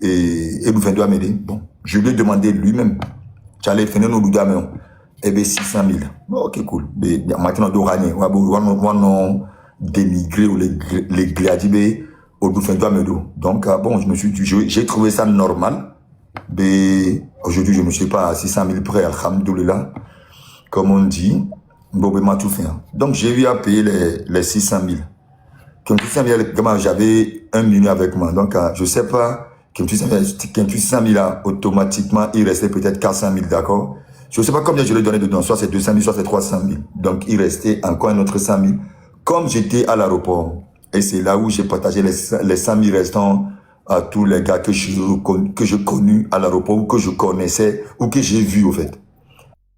et nous doit m'aider. Bon, je lui ai demandé lui-même. J'allais finir nos doudames. Eh bien, 600 000. Bon, ok, cool. Mais maintenant, on doit gagner. On dénigré ou les gladiabés au bout de mes dos. Donc, bon, j'ai trouvé ça normal. Mais aujourd'hui, je ne suis pas à 600 000 près, alhamdoulilah. Comme on dit, bon, ben, m'a tout fait. Donc, j'ai eu à payer les 600 000. Comme 600 000, j'avais 1 million avec moi. Donc, je ne sais pas, comme 600 000, automatiquement, il restait peut-être 400 000, d'accord? Je ne sais pas combien je lui ai donné dedans. Soit c'est 200 000, soit c'est 300 000. Donc, il restait encore un autre 100 000. Comme j'étais à l'aéroport, et c'est là où j'ai partagé les 100 000 restants à tous les gars que je connus à l'aéroport, ou que je connaissais, ou que j'ai vu, au fait.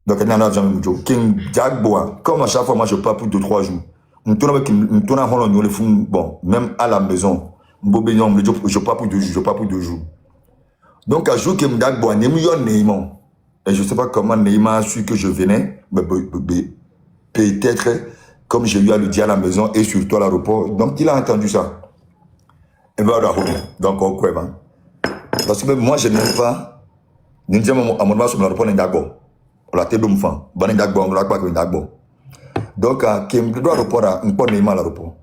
Donc, il y en a jamais dit, comme à chaque fois, moi, je pars pour 2-3 jours. Bon, même à la maison, je pars pour 2 jours, je pars pour 2 jours. Donc, à jour que Mdagboa, et je ne sais pas comment Neymar a su que je venais, mais peut-être comme j'ai eu à le dire à la maison et surtout à l'aéroport. Donc, il a entendu ça. Et bien, donc, on quoi, parce que moi, je n'aime pas. Nous disons à mon bas sur l'aéroport, on l'a télé d'enfant. On l'a pas que donc, qui me doit l'aéroport, on peut Neymar à l'aéroport.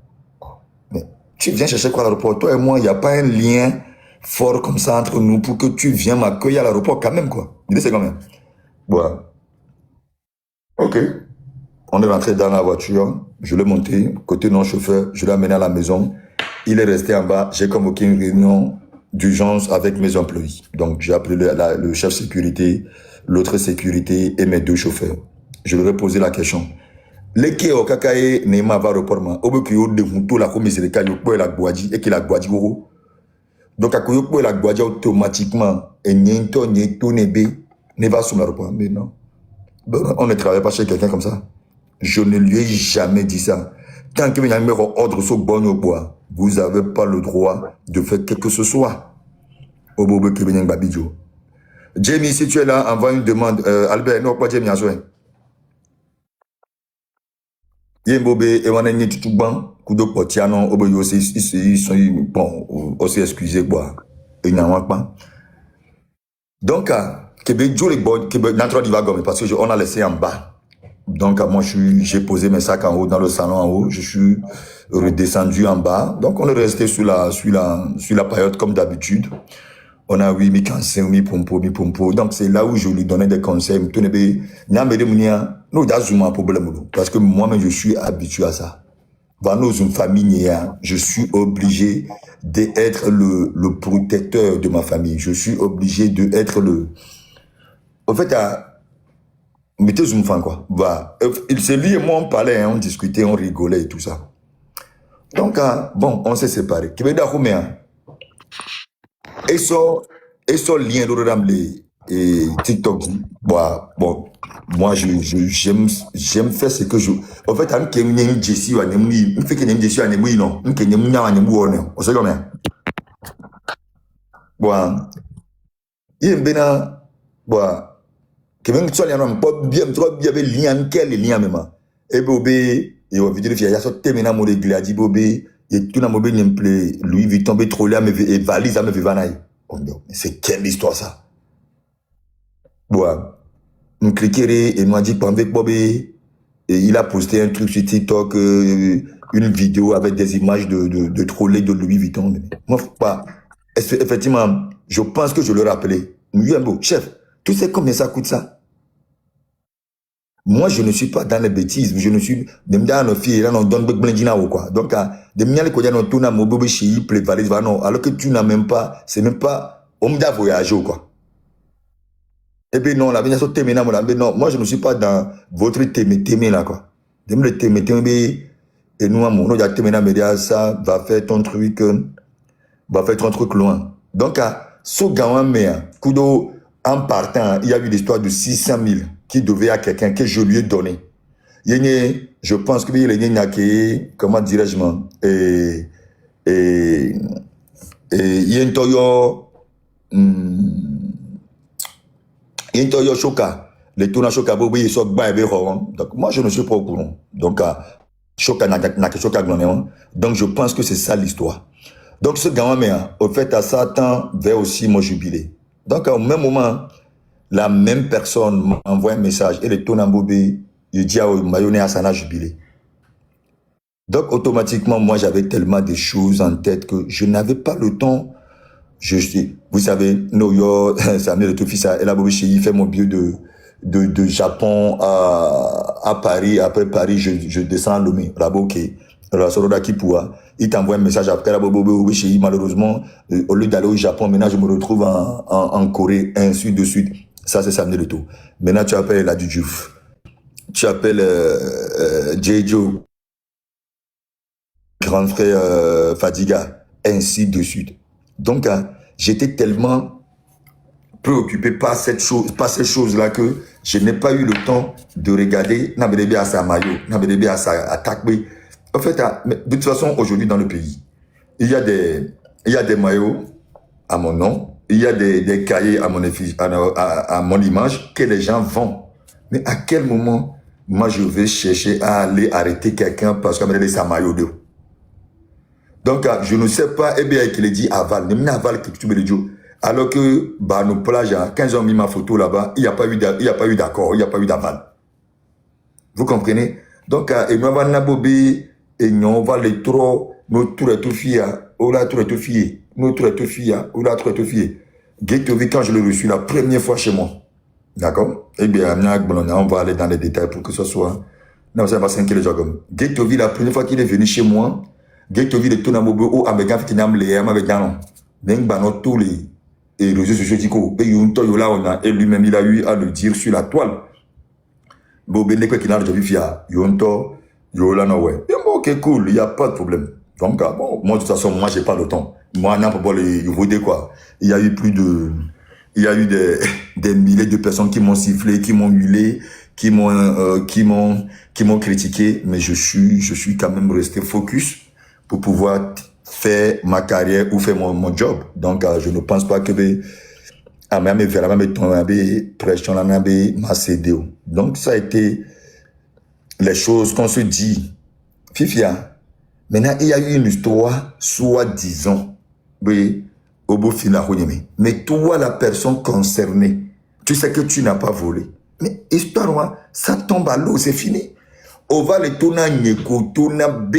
Mais tu viens chercher quoi à l'aéroport? Toi et moi, il n'y a pas un lien fort comme ça entre nous pour que tu viennes m'accueillir à l'aéroport quand même, quoi. L'idée, c'est quand même. Bon. Ok. On est rentré dans la voiture, je l'ai monté, côté non-chauffeur, je l'ai amené à la maison. Il est resté en bas, j'ai convoqué une réunion d'urgence avec mes employés. Donc, j'ai appelé le chef sécurité, l'autre sécurité et mes 2 chauffeurs. Je leur ai posé la question. Les qui au kakaye Neymar va reporter, au bout qu'il y a des la commission de Kayo la Guadji et qu'il a Guadji. Donc, à Koyo la Guadji automatiquement, et Niento Nebe ne va sur l'aéroport. Mais non. On ne travaille pas chez quelqu'un comme ça. Je ne lui ai jamais dit ça. Tant que vous avez ordre sur bon au bois, vous n'avez pas le droit de faire quelque que ce soit. Au bobo qui vient Babidjo. Jamie, si tu es là, envoie une demande. Albert, non, pas Jamie, Azoé. Yembobé, et on a une tout ban, coup de potiano, au aussi, ils sont, bon, aussi excusez, quoi. Et n'y a pas. Donc, Québec, Joe, les boys, Québec, notre divague, parce que on a laissé en bas. Donc, moi, j'ai posé mes sacs en haut, dans le salon en haut. Je suis redescendu en bas. Donc, on est resté sur la période comme d'habitude. On a mis cancer, mis pompo. Donc, c'est là où je lui donnais des conseils. Parce que moi-même, je suis habitué à ça. Dans une famille, je suis obligé d'être le protecteur de ma famille. Je suis obligé d'être le... En fait, mettez une fan quoi. Bah, c'est lui et moi on parlait, on discutait, on rigolait et tout ça. Donc bon, on s'est séparés. Et ce lien de et TikTok. Bah, bon, moi j'aime faire ce que je. En fait, on fait que Jessie ou on fait que Jessie ou non, on fait que on sait comment. Bon, il est bien, bon. Que même tu as bien lien quel lien même et bobé et on vidéo il y a ça terminer mon gladi bobé et tout na mobile n'implé Louis Vuitton be trop là et valise à me vivanaï c'est quelle histoire ça bon on cliquerait et m'a dit avec bobé et il a posté un truc sur TikTok une vidéo avec des images de trolley de Louis Vuitton moi pas effectivement je pense que je le rappelais oui un beau chef tu sais combien ça coûte ça? Moi, je ne suis pas dans les bêtises. Je ne suis dans nos filles, là, on donne quoi. Donc, de miel qu'on a dans tout na mobo chez play valise non. Alors que tu n'as même pas, c'est même pas, on m'a voyagé quoi. Et puis non, la vie sur témé mais non, moi je ne suis pas dans votre témé là quoi. De me témé et nous à mon autre témé média ça va faire ton truc loin. Donc, ce gamin mais kudo en partant, il y a eu l'histoire de 600 000 qui devait à quelqu'un que je lui ai donné. Je pense que il y a comment dirais-je, il y a un toyo, choka, les tournages choka, bobi, ils sont bas et donc, moi, je ne suis pas au courant. Donc, choka n'a que choka, donc, je pense que c'est ça l'histoire. Donc, ce gars, au fait, à Satan, vers aussi mon jubilé. Donc, au même moment, la même personne m'envoie un message et le tonambobé, il dit à Mayonnaise Asana jubilé. Donc, automatiquement, moi, j'avais tellement de choses en tête que je n'avais pas le temps. Vous savez, New York, ça amené le tout fils à Elabobi, il fait mon bio de Japon à Paris. Après Paris, je descends à Lomé, là-bas, ok. La Soroda Kipua, il t'envoie un message après la Bobo, malheureusement, au lieu d'aller au Japon, maintenant je me retrouve en Corée, ainsi de suite. Ça, c'est samedi le tout. Maintenant, tu appelles la Djouf. Tu appelles Jejo, grand frère Fadiga, ainsi de suite. Donc, j'étais tellement préoccupé par cette chose, par ces choses-là que je n'ai pas eu le temps de regarder Nabedebe à sa maillot, Nabedebe à sa attaque. En fait, de toute façon, aujourd'hui dans le pays, il y a des maillots à mon nom, il y a des cahiers à mon image que les gens vendent. Mais à quel moment, moi, je vais chercher à aller arrêter quelqu'un parce qu'il a sa maillot de. Donc, je ne sais pas, eh bien, qu'il dit aval, mais aval que tu me le dis. Alors que, bah, nos plages, quand ils ont mis ma photo là-bas, il n'y a pas eu d'accord, il n'y a pas eu d'aval. Vous comprenez? Donc, et moi, on va bobé, et on va les trop, nous tout est tout fier, ou là tout est tout fier, nous tout est tout fier, ou là tout est tout fier. Getovi, quand je l'ai reçu la première fois chez moi, d'accord? Eh bien, on va aller dans les détails pour que ce soit, non, ça va s'inquiéter les gens comme. Getovi, la première fois qu'il est venu chez moi, Getovi, le tout n'a pas ou avec un petit nam les avec non. Même dans tous les réseaux sociaux, et lui-même, il a eu à le dire sur la toile. Bobé, les qu'il a déjà fia, yonto, yola no ouais. Ok, cool, il n'y a pas de problème. Donc, bon, moi, de toute façon, moi, j'ai pas le temps. Moi, n'a pas les voter quoi. Il y a eu des milliers de personnes qui m'ont sifflé, qui m'ont huilé, qui m'ont critiqué, mais je suis quand même resté focus pour pouvoir faire ma carrière ou faire mon job. Donc, je ne pense pas que donc, ça a été les choses qu'on se dit. Fifia, maintenant, il y a eu une histoire, soi-disant, oui, au bout final, mais toi, la personne concernée, tu sais que tu n'as pas volé. Mais histoire, ça tombe à l'eau, c'est fini. On va le tourner à B.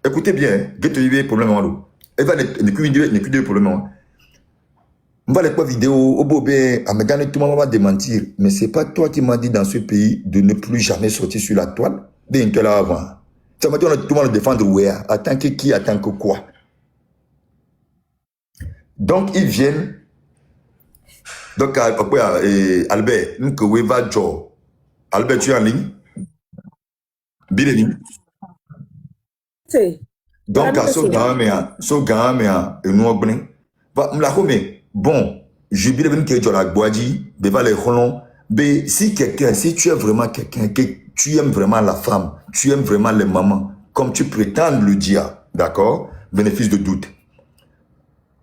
Écoutez bien, get to problème à l'eau. Elle va ne problème. On va les quoi vidéo, au bobé, à me gagner tout le monde va démentir. Mais c'est pas toi qui m'as dit dans ce pays de ne plus jamais sortir sur la toile. Bien que là avant. Ça m'a dit on a tout le monde le défendre where. Attends que qui, attends que quoi. Donc ils viennent. Donc Albert, nous que we va Joe. Albert, tu es en ligne? Bien. Donc à ce gars, et nous bon, je vais venir que la boadi, les rolons. Mais si tu es vraiment quelqu'un, que tu aimes vraiment la femme, tu aimes vraiment les mamans, comme tu prétends le dire, d'accord? Bénéfice de doute.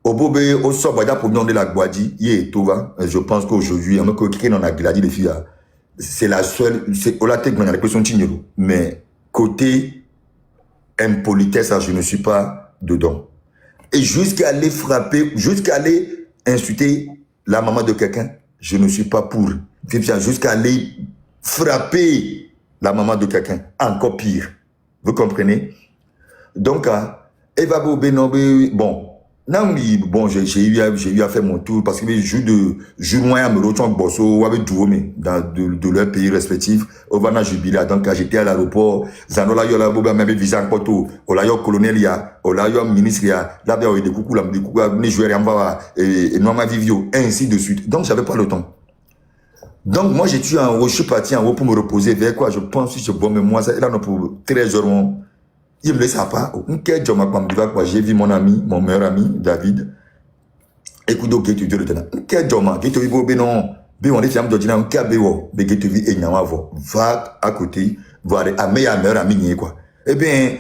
Au bobé, au sobada pour nous de la boadi, je pense qu'aujourd'hui, c'est la seule, c'est la mais côté impolitesse, je ne suis pas dedans. Et jusqu'à aller frapper, jusqu'à aller insulter la maman de quelqu'un, je ne suis pas pour. Jusqu'à aller frapper la maman de quelqu'un, encore pire. Vous comprenez? Donc, Eva Bobé, bon, j'ai eu à faire mon tour parce que les jours moyen me retrouve bosso avec Douomé dans de leur pays respectif au Vana Jubila. Donc j'étais à l'aéroport, Zanola yola boba même visa en poto, ola yo colonel ya, ola yo ministre ya, là bien il y a des coucou ni jouer en bas et Noama Vivio ainsi de suite. Donc j'avais pas le temps. Donc moi j'étais en haut, je suis parti en haut pour me reposer vers quoi je pense si je bon mais moi ça là non pour 13 heures. Il me laisse pas. J'ai vu mon ami, mon meilleur ami, David. Écoute, donc, tu dis le tenant. Va à côté, voir un meilleur ami, quoi. Eh bien,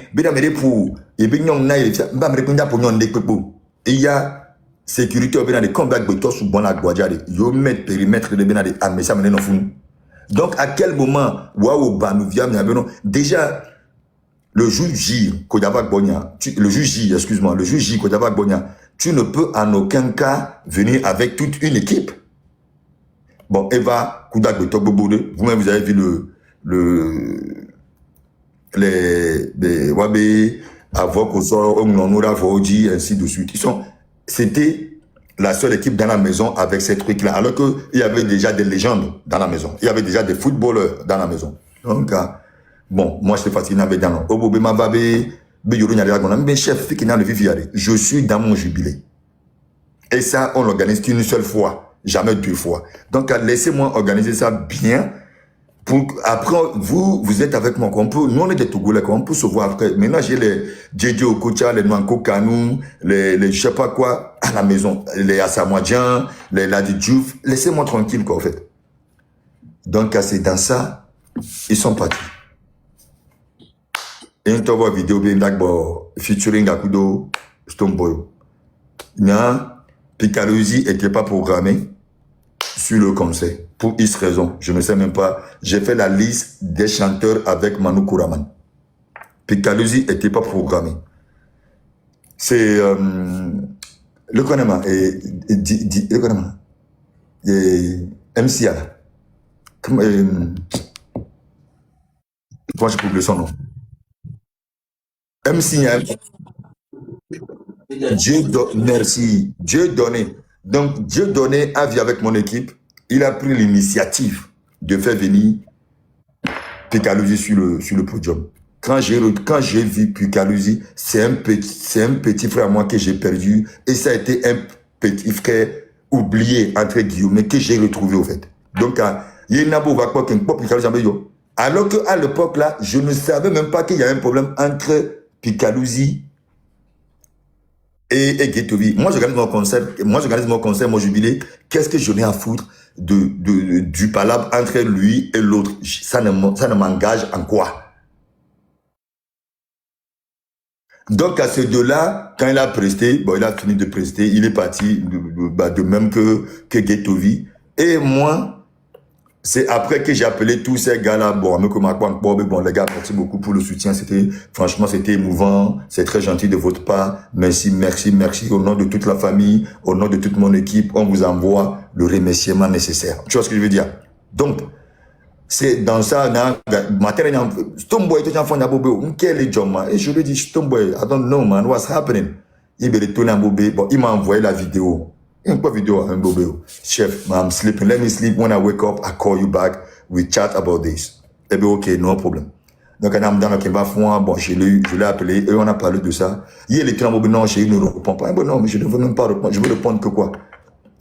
il y a sécurité dans les combats de toi sous bon la guadjade. Yo met périmètre de bien à mes samedi non fou. Donc, à quel moment, waouh, bah, nous viens, déjà, le juge J, Kodjabak Bonya, le juge J, excuse-moi, le juge J, Kodjabak Bonya, tu ne peux en aucun cas venir avec toute une équipe. Bon, Eva, Koudak Betokbobode, vous-même vous avez vu les Wabe, Avok, Osoro, Ongnonora, Voji, ainsi de suite. C'était la seule équipe dans la maison avec ces trucs-là, alors qu'il y avait déjà des légendes dans la maison. Il y avait déjà des footballeurs dans la maison. Donc, bon, moi, je suis fatigué avec dans mais chef, je suis dans mon jubilé. Et ça, on l'organise qu'une seule fois, jamais deux fois. Donc, laissez-moi organiser ça bien. Après, vous êtes avec moi. Nous, on est des Togolais, on peut se voir après. Maintenant, j'ai les Djedje Okocha, les Nwanko Kanou, les je sais pas quoi, à la maison. Les Assamwadjian, les Ladi Diouf. Laissez-moi tranquille, quoi, en fait. Donc, c'est dans ça, ils sont partis. Et on t'envoie vidéo, bien, featuring Akudo, Stomboy. Non, Picalosi n'était pas programmé sur le conseil. Pour X raison, je ne sais même pas. J'ai fait la liste des chanteurs avec Manu Kouraman. Picalosi n'était pas programmé. C'est le Konema et le Konema et MCA. Comment je peux oublier son nom? MCA. Merci. Dieu donné. Donc, Dieu donné a vu avec mon équipe. Il a pris l'initiative de faire venir Picalosi sur le podium. Quand j'ai vu Picalosi, c'est un petit frère à moi que j'ai perdu. Et ça a été un petit frère oublié, entre guillemets, que j'ai retrouvé au fait. Donc, alors qu'à l'époque là, je ne savais même pas qu'il y a un problème entre Picalosi et Guetovi. Moi, j'organise mon concert, mon jubilé. Qu'est-ce que je n'ai à foutre du palabre entre lui et l'autre? Ça ne m'engage en quoi? Donc, à ces deux-là, quand il a presté, bon, il a fini de prester, il est parti de même que Guetovi. Et moi, c'est après que j'ai appelé tous ces gars-là, bon, les gars, merci beaucoup pour le soutien, franchement, c'était émouvant, c'est très gentil de votre part, merci, au nom de toute la famille, au nom de toute mon équipe, on vous envoie le remerciement nécessaire. Tu vois ce que je veux dire? Donc, c'est dans ça, Stomboy, quel est John, et je lui ai dit, Stomboy, I don't know, man, what's happening? Il m'a envoyé la vidéo. Une vidéo, chef, I'm sleeping. Let me sleep. When I wake up, I call you back. We chat about this. Eh bien, ok, no problem. Donc, on a dans le bon, je l'ai appelé et on a parlé de ça. Il est non, il ne répond pas. Non, mais je ne veux même pas répondre. Je veux répondre que quoi?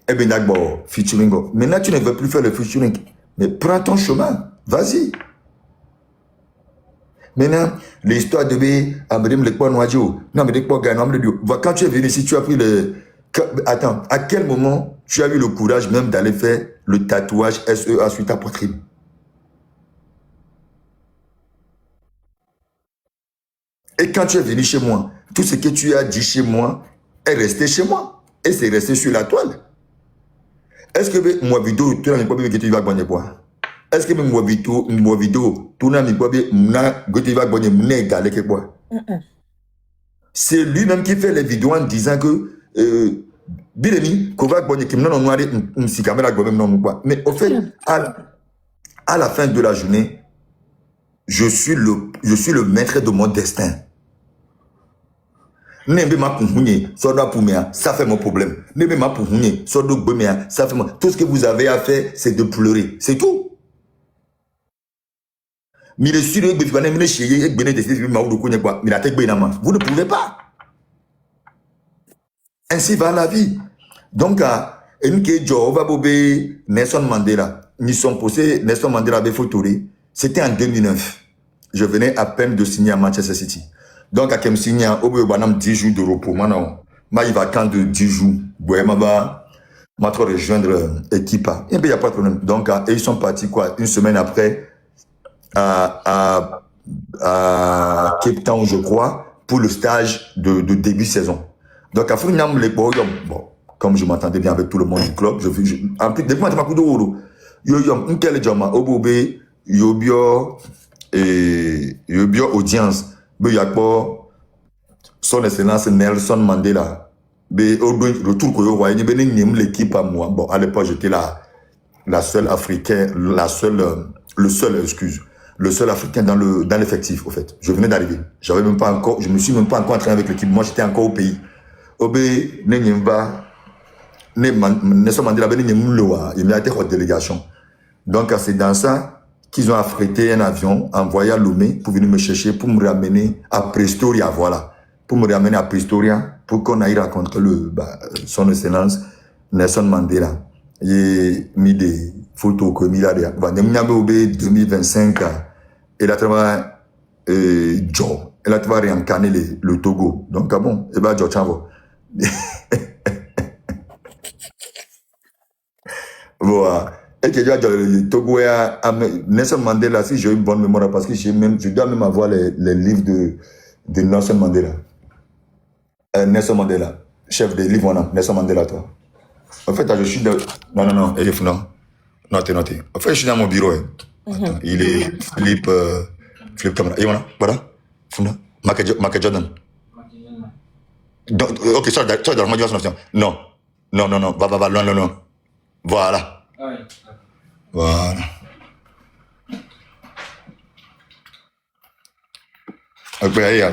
Eh bien, d'accord, featuring. Maintenant, tu ne veux plus faire le featuring. Mais prends ton chemin. Vas-y. Maintenant, l'histoire de Abrim le Kwan Wadjo. Non, mais quand tu es venu ici, tu as pris le. Attends, à quel moment tu as eu le courage même d'aller faire le tatouage SEA sur ta poitrine? Et quand tu es venu chez moi, tout ce que tu as dit chez moi est resté chez moi. Et c'est resté sur la toile. Est-ce que moi vidéo, tu n'as pas vu que tu vas gagner quoi? Est-ce que moi vidéo, tu n'as pas vu que tu vas gagner quoi? C'est lui-même qui fait les vidéos en disant que Bilemi, mais au fait, à la fin de la journée, je suis le maître de mon destin. Ça fait mon problème. Ça fait mon... Tout ce que vous avez à faire, c'est de pleurer. C'est tout. Vous ne pouvez pas. Ainsi va la vie. Donc, Nelson Mandela, Nelson Mandela avait photoré. C'était en 2009. Je venais à peine de signer à Manchester City. Donc, à signer, au bout de 10 jours de repos. Maintenant, il va quand de 10 jours. Je vais rejoindre l'équipe. Et bien, il n'y a pas de problème. Donc, ils sont partis, quoi, une semaine après, à Cape Town, je crois, pour le stage de début saison. Donc, à Founam, les bon, comme je m'entendais bien avec tout le monde du club, en plus, depuis maintenant, audience, Il y a quoi? Son Excellence Nelson Mandela. Mais au retour que vous voyez, l'équipe à moi. Bon, à l'époque, j'étais la seule africaine, le seul, excuse, le seul africain dans l'effectif, au fait. Je venais d'arriver. J'avais même pas encore, je me suis même pas encore entraîné avec l'équipe. Moi, j'étais encore au pays. Obé, Nenyemba, Nelson Mandela, il m'a été en délégation. Donc, c'est dans ça qu'ils ont affrété un avion envoyé à Lomé pour venir me chercher, pour me ramener à Pretoria, voilà. Pour me ramener à Pretoria, pour qu'on aille rencontrer son excellence Nelson Mandela. Il a mis des photos comme il a dit. Il a mis 2025 et il a travaillé Joe. Il a travaillé réincarner le Togo. Donc, bon, et bien, Joe Chanvo. Voilà. Et que le Togo Nelson Mandela, si j'ai une bonne mémoire, parce que je dois même avoir les livres de Nelson Mandela. Nelson Mandela, chef des livres, voilà, Nelson Mandela, toi. En fait, je suis dans... Non, Elif, non. Notez. En fait, je suis dans mon bureau. Attends, il est Philippe Camara. Et voilà. Funda. Michael Jordan. Donc, ok, ça, dans le option. Non. Va, non. Voilà. Voilà. Ok, allez,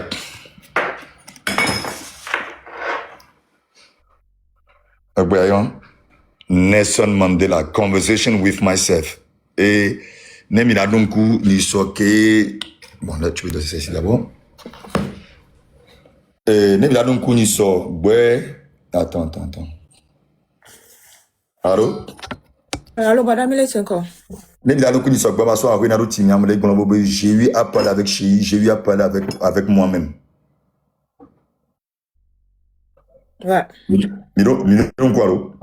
Nelson Mandela, Conversation with Myself. Et Nemila Donkou, Nisoke. Bon, là, tu veux donner ceci d'abord. Nemila Donkou, Niso. Ouais. Attends. Allô? Allô, madame, il est encore. Nemila Donkou, Niso. Bah, soit avec Naruto, j'ai eu à parler avec Chéri, j'ai eu à parler avec moi-même. Ouais. Milon quoi, allô?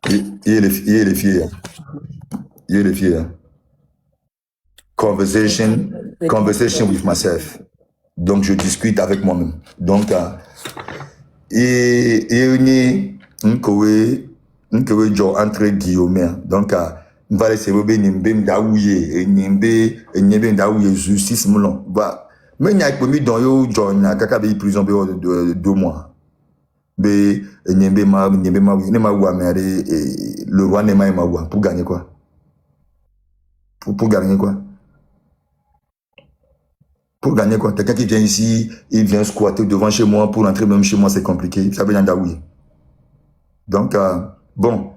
Il est les filles. Il est les filles. Conversation with myself. Donc, je discute avec moi-même. Donc, et nkowe jo entre guillemets. Donc, on va laisser Robé Nimbe Mdaouye, Nimbe Mdaouye, justice moulon. Bah, mais il y a un peu dans yo, John, kaka be prison de 2 mois. Mais Nimbe ma ouwa, mais le roi n'est pas ouwa. Pour gagner quoi? Pour gagner quoi? Pour gagner quoi? Quelqu'un qui vient ici, il vient squatter devant chez moi, pour entrer même chez moi, c'est compliqué. Ça veut dire Ndaoui. Donc, bon.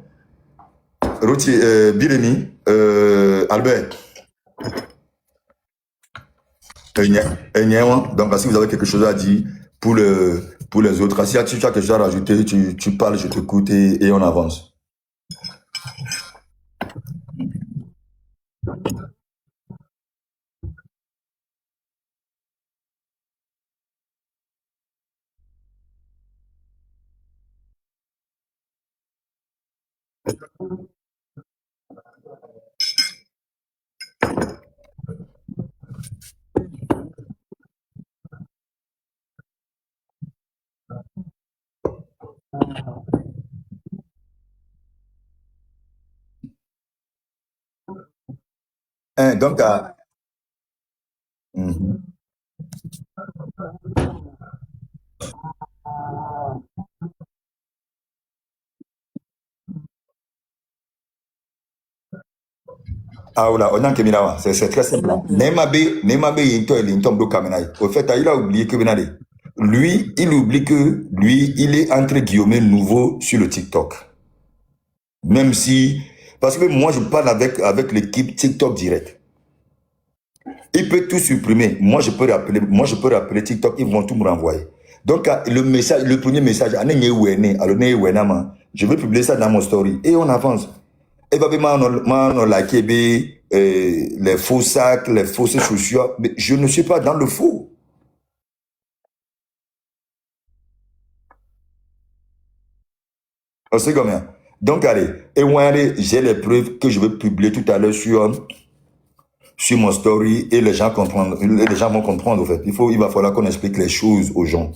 Roti, Biremi, Albert. Donc, si vous avez quelque chose à dire pour les autres, si tu as quelque chose à rajouter, tu parles, je t'écoute et on avance. Donc, voilà, on a Kemirawa, c'est très simple. Nemabe Yinto et Lintom do Kamenaï. Au fait, il a oublié que lui, il oublie que lui, il est entre guillemets nouveau sur le TikTok. Même si, parce que moi, je parle avec l'équipe TikTok direct. Il peut tout supprimer. Moi, je peux rappeler TikTok, ils vont tout me renvoyer. Donc, le premier message, je vais publier ça dans mon story et on avance. Et on liké les faux sacs, les fausses chaussures. Mais je ne suis pas dans le faux. On sait combien. Donc, allez, j'ai les preuves que je vais publier tout à l'heure sur mon story et les gens vont comprendre, en fait. Il va falloir qu'on explique les choses aux gens.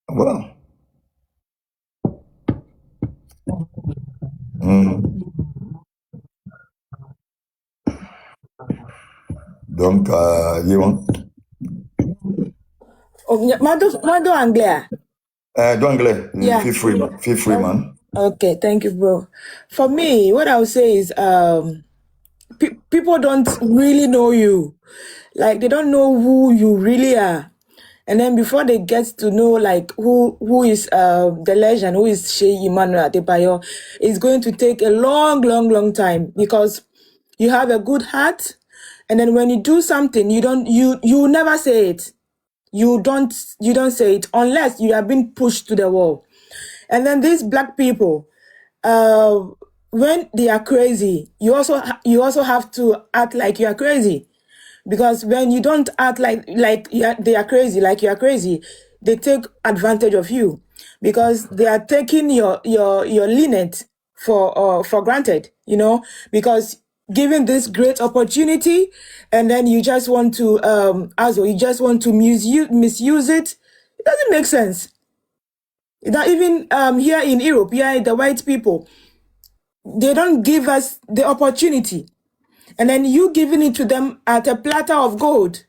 Voilà. Donc, Donc, you Oh, Mado Anglais. Anglais, Yeah. feel free, man. Okay, thank you, bro. For me, what I would say is, people don't really know you. Like, they don't know who you really are. And then before they get to know like who is the legend, who is Sheyi Emmanuel Adebayo, it's going to take a long time, because you have a good heart, and then when you do something, you never say it. You don't say it unless you have been pushed to the wall. And then these black people, when they are crazy, you also have to act like you are crazy. Because when you don't act like they are crazy, like you are crazy, they take advantage of you, because they are taking your lineage for granted, because given this great opportunity, and then you just want to misuse it. It doesn't make sense. That even here in Europe, here the white people, they don't give us the opportunity. And then you giving it to them at a platter of gold.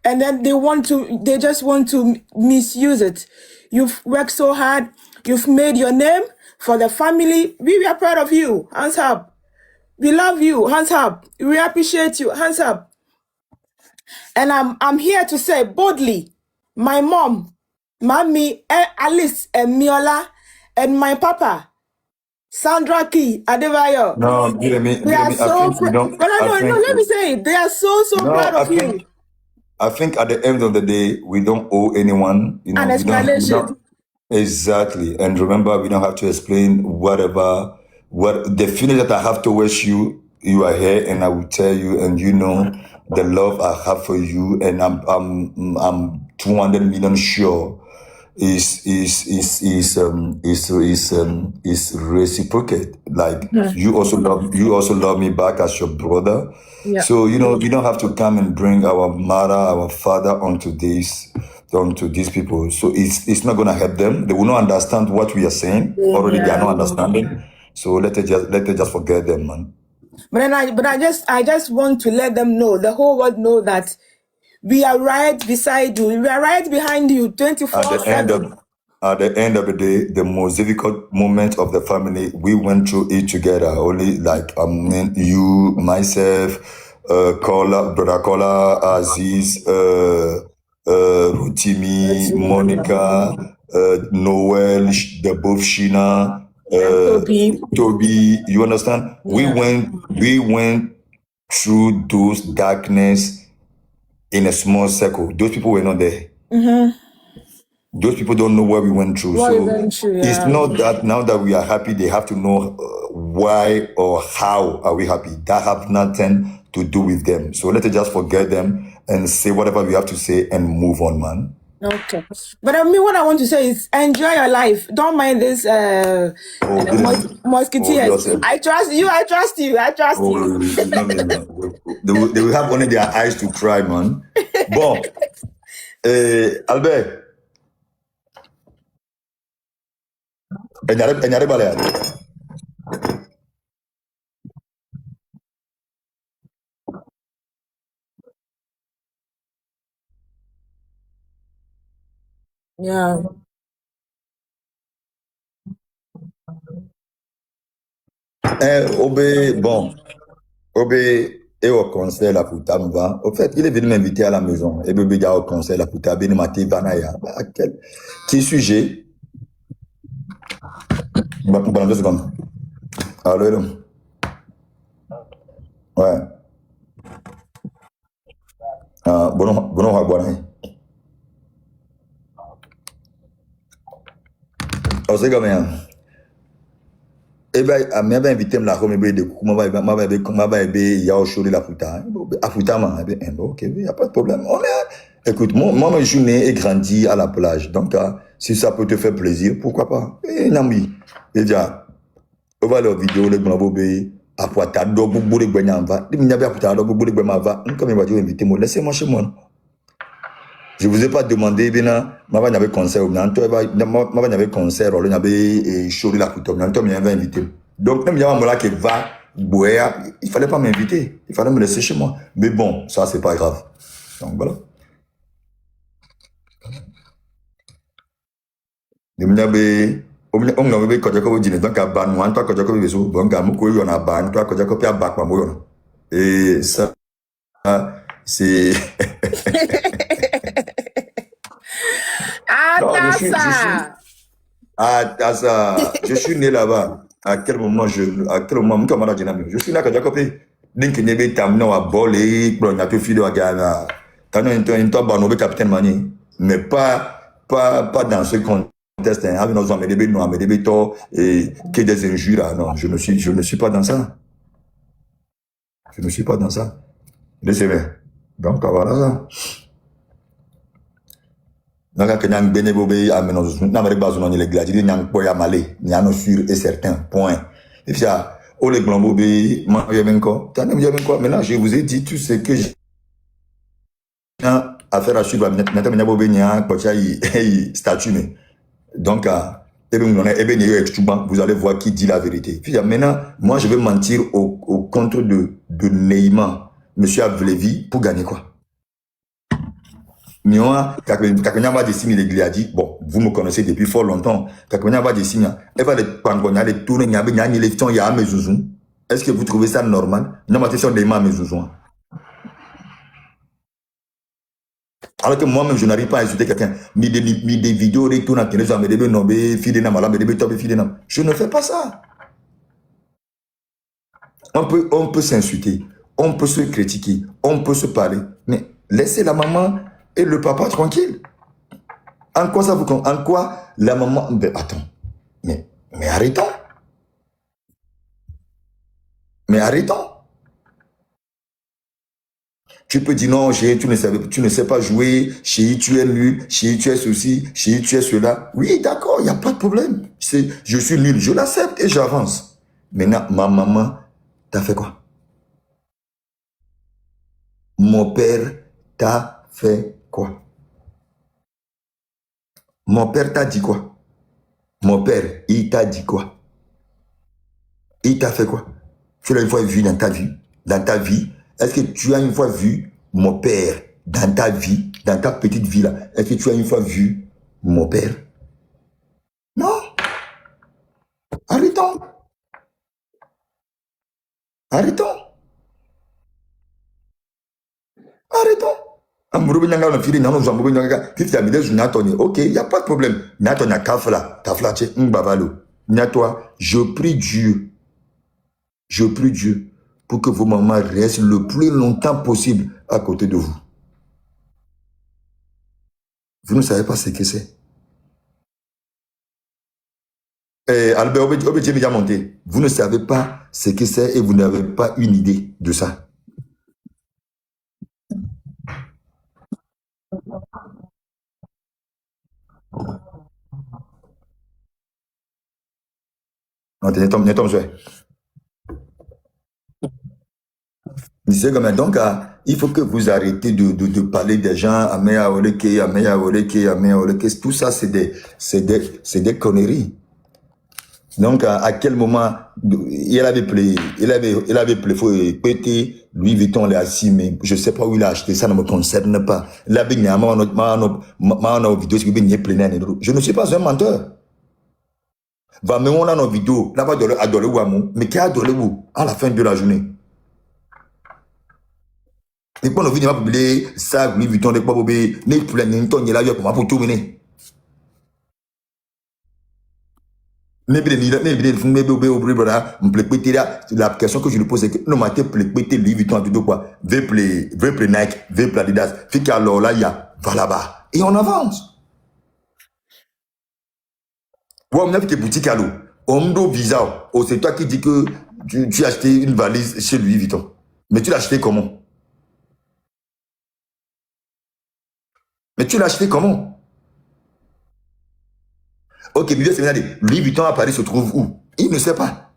And then they just want to misuse it. You've worked so hard. You've made your name for the family. We are proud of you. Hands up. We love you. Hands up. We appreciate you. Hands up. And I'm here to say boldly, my mom, Mommy, Alice, and Miola, and my papa, Sandra Key, Adebayo. No, They are so proud. No, let me say it. They are so proud of you. I think at the end of the day, we don't owe anyone, An explanation. Exactly. And remember, we don't have to explain what the feeling that I have towards you. You are here, and I will tell you, and the love I have for you, and I'm 200 million sure is reciprocate. Like you also love me back as your brother. Yeah. So we don't have to come and bring our mother, our father onto these people. So it's not gonna help them. They will not understand what we are saying. Already they are not understanding. So let us just forget them, man. But I just want to let them know, the whole world know, that we are right beside you. We are right behind you 24/7. At the end of the day, the most difficult moment of the family, we went through it together. Only like you, myself, Brother Kola, Aziz, Rotimi, Monica, Noel, the both Sheena, Toby. You understand? Yeah. We went through those darkness in a small circle. Those people were not there. Those people don't know what we went through. It's not that now that we are happy, they have to know why or how are we happy. That have nothing to do with them. So let's just forget them and say whatever we have to say and move on, man. Okay. But what I want to say is enjoy your life. Don't mind this musketeers. I trust you. I trust you. No. They will have only their eyes to cry, man. Bon. Albert. Enyare balear. Yeah. Obé est au concert la puta va. Au fait, il est venu m'inviter à la maison. Et bébé au concert la puta bini mati banaya. Qui sujet? Bon, 2 secondes. Allô. Ouais. Bon. On sait combien. Eh ben, a m'avait invité la home de m'avait ya au show de la puta. A puta ma, ok, il y a pas de problème. Écoute, moi je suis né et grandi à la plage. Donc si ça peut te faire plaisir, pourquoi pas? Nami. Déjà, on va leur vidéo le bobé à puta do bobo de gbenyamba. Il n'y a pas puta do bobo de gbenyamba. Comme il va dire inviter moi, laissez-moi chez moi. Je vous ai pas demandé, bien, ma avait concert, ma avait concert, on avait show de la putain, on m'avait invité. Donc, même il y a un qui va Boéa, il fallait pas m'inviter. Il fallait me laisser chez moi. Mais bon, ça, c'est pas grave. Donc, voilà. Demnabe, on be ko jako jine donc ban wan to ko jako be so bon ga mu ko yo na ban to ko jako pia back mo yo. Et ça c'est Ah, non, Tassa! je suis né là-bas. À quel moment je suis là ko jako pe link ne be tam no a bol et pro na to fido aga kana into ba no be capitaine mani mais pas dans ce contexte hein avec nos amis de no amis de to et que des injures là. Non, je ne suis pas dans ça. Je ne suis pas dans ça. Laissez-moi. Donc voilà ça. Donc que nyang bene bobe ameno na mari bazu no le gladi nyang poya malé nyano sûr et certain point. Et puis ça o le glombo be ma yemenko tanem yemenko maintenant je vous ai dit tout ce que j'ai affaire à suivre maintenant nya bobe nya pocha yi statut mais donc vous allez voir qui dit la vérité. Puis maintenant moi je vais mentir au contre de Neymar monsieur Avlevi pour gagner quoi. Moi, Kakenya va décimer les gliadi. Bon, vous me connaissez depuis fort longtemps. Kakenya va décimer. Elle va les pangonia, les tourner, il y a les temps, il y a mes zouzous. Est-ce que vous trouvez ça normal? Non, mais c'est des mains, mes zouzous. Alors que moi-même, je n'arrive pas à insulter quelqu'un. Ni des vidéos, des tours, des gens, des nommés, fidèles, des top, fidèles. Je ne fais pas ça. On peut s'insulter. On peut se critiquer. On peut se parler. Mais laissez la maman et le papa tranquille. En quoi ça vous compte? En quoi la maman... Mais attends. Mais arrêtons. Mais arrêtons. Tu peux dire non, chérie, tu ne sais pas jouer, chérie, tu es nul, chérie, tu es ceci, chérie, tu es cela. Oui, d'accord, il n'y a pas de problème. Je suis nul, je l'accepte et j'avance. Maintenant, ma maman, t'as fait quoi? Mon père t'a fait quoi? Mon père t'a dit quoi? Mon père, il t'a dit quoi? Il t'a fait quoi? Tu l'as une fois vu dans ta vie? Dans ta vie? Est-ce que tu as une fois vu mon père dans ta vie, dans ta petite vie là? Est-ce que tu as une fois vu mon père? Non. Arrêtons. Arrêtons. Arrêtons. Ok, il n'y a pas de problème. Je prie Dieu. Je prie Dieu pour que vos mamans restent le plus longtemps possible à côté de vous. Vous ne savez pas ce que c'est. Albert Obedje déjà monté. Vous ne savez pas ce que c'est et vous n'avez pas une idée de ça. Non, donc, il faut que vous arrêtez de parler des gens, tout ça, c'est des conneries. Donc, à quel moment, il avait faut péter, Louis Vuitton l'a assis, mais je ne sais pas où il a acheté, ça ne me concerne pas. Je ne suis pas un menteur. Va me on a nos vidéos, là-bas, mais qui a adoré vous à la fin de la journée? Et quand on vient de publier ça, Louis Vuitton, les bobés, les pleins, ton, il a eu pour tout mener. La question que je lui pose, c'est que non, mais tu Louis Vuitton, tu dois quoi? Veut Nike, veut Adidas. Fait qu'alors là, il y a, va là-bas. Et on avance. Ouais, on a vu tes boutiques à l'eau. On me visa. Oh, c'est toi qui dis que tu as acheté une valise chez Louis Vuitton. Mais tu l'as acheté comment? Mais tu l'as acheté comment? Ok, Bibi, c'est bien. Louis Vuitton à Paris se trouve où? Il ne sait pas.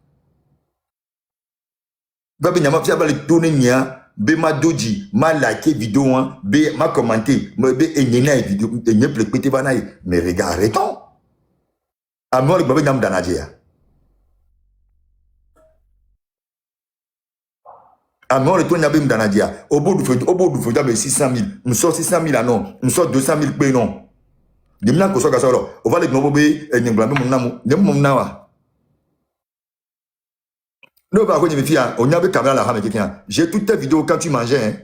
Babi Nyama, tu vas le tourner nia, be ma doji, ma liké vidéo, be ma commenté, be enyena vidéo, enye plekpete banaï. Mais regarde, arrêtons. À moi, le Babi Nyam Danadjea. Ah, mais on retourne à Bim Danadia. Au bout du feu, 600 000. Nous sort 600 000 non. Nous sort 200 000 pay non. De maintenant qu'on soit cassé alors. On va les globobé et nous blâmer mon nom. Ne mon nom. Non, par contre, mes filles, on y avait caméra la rame quelqu'un. J'ai toutes tes vidéos quand tu mangeais. Hein.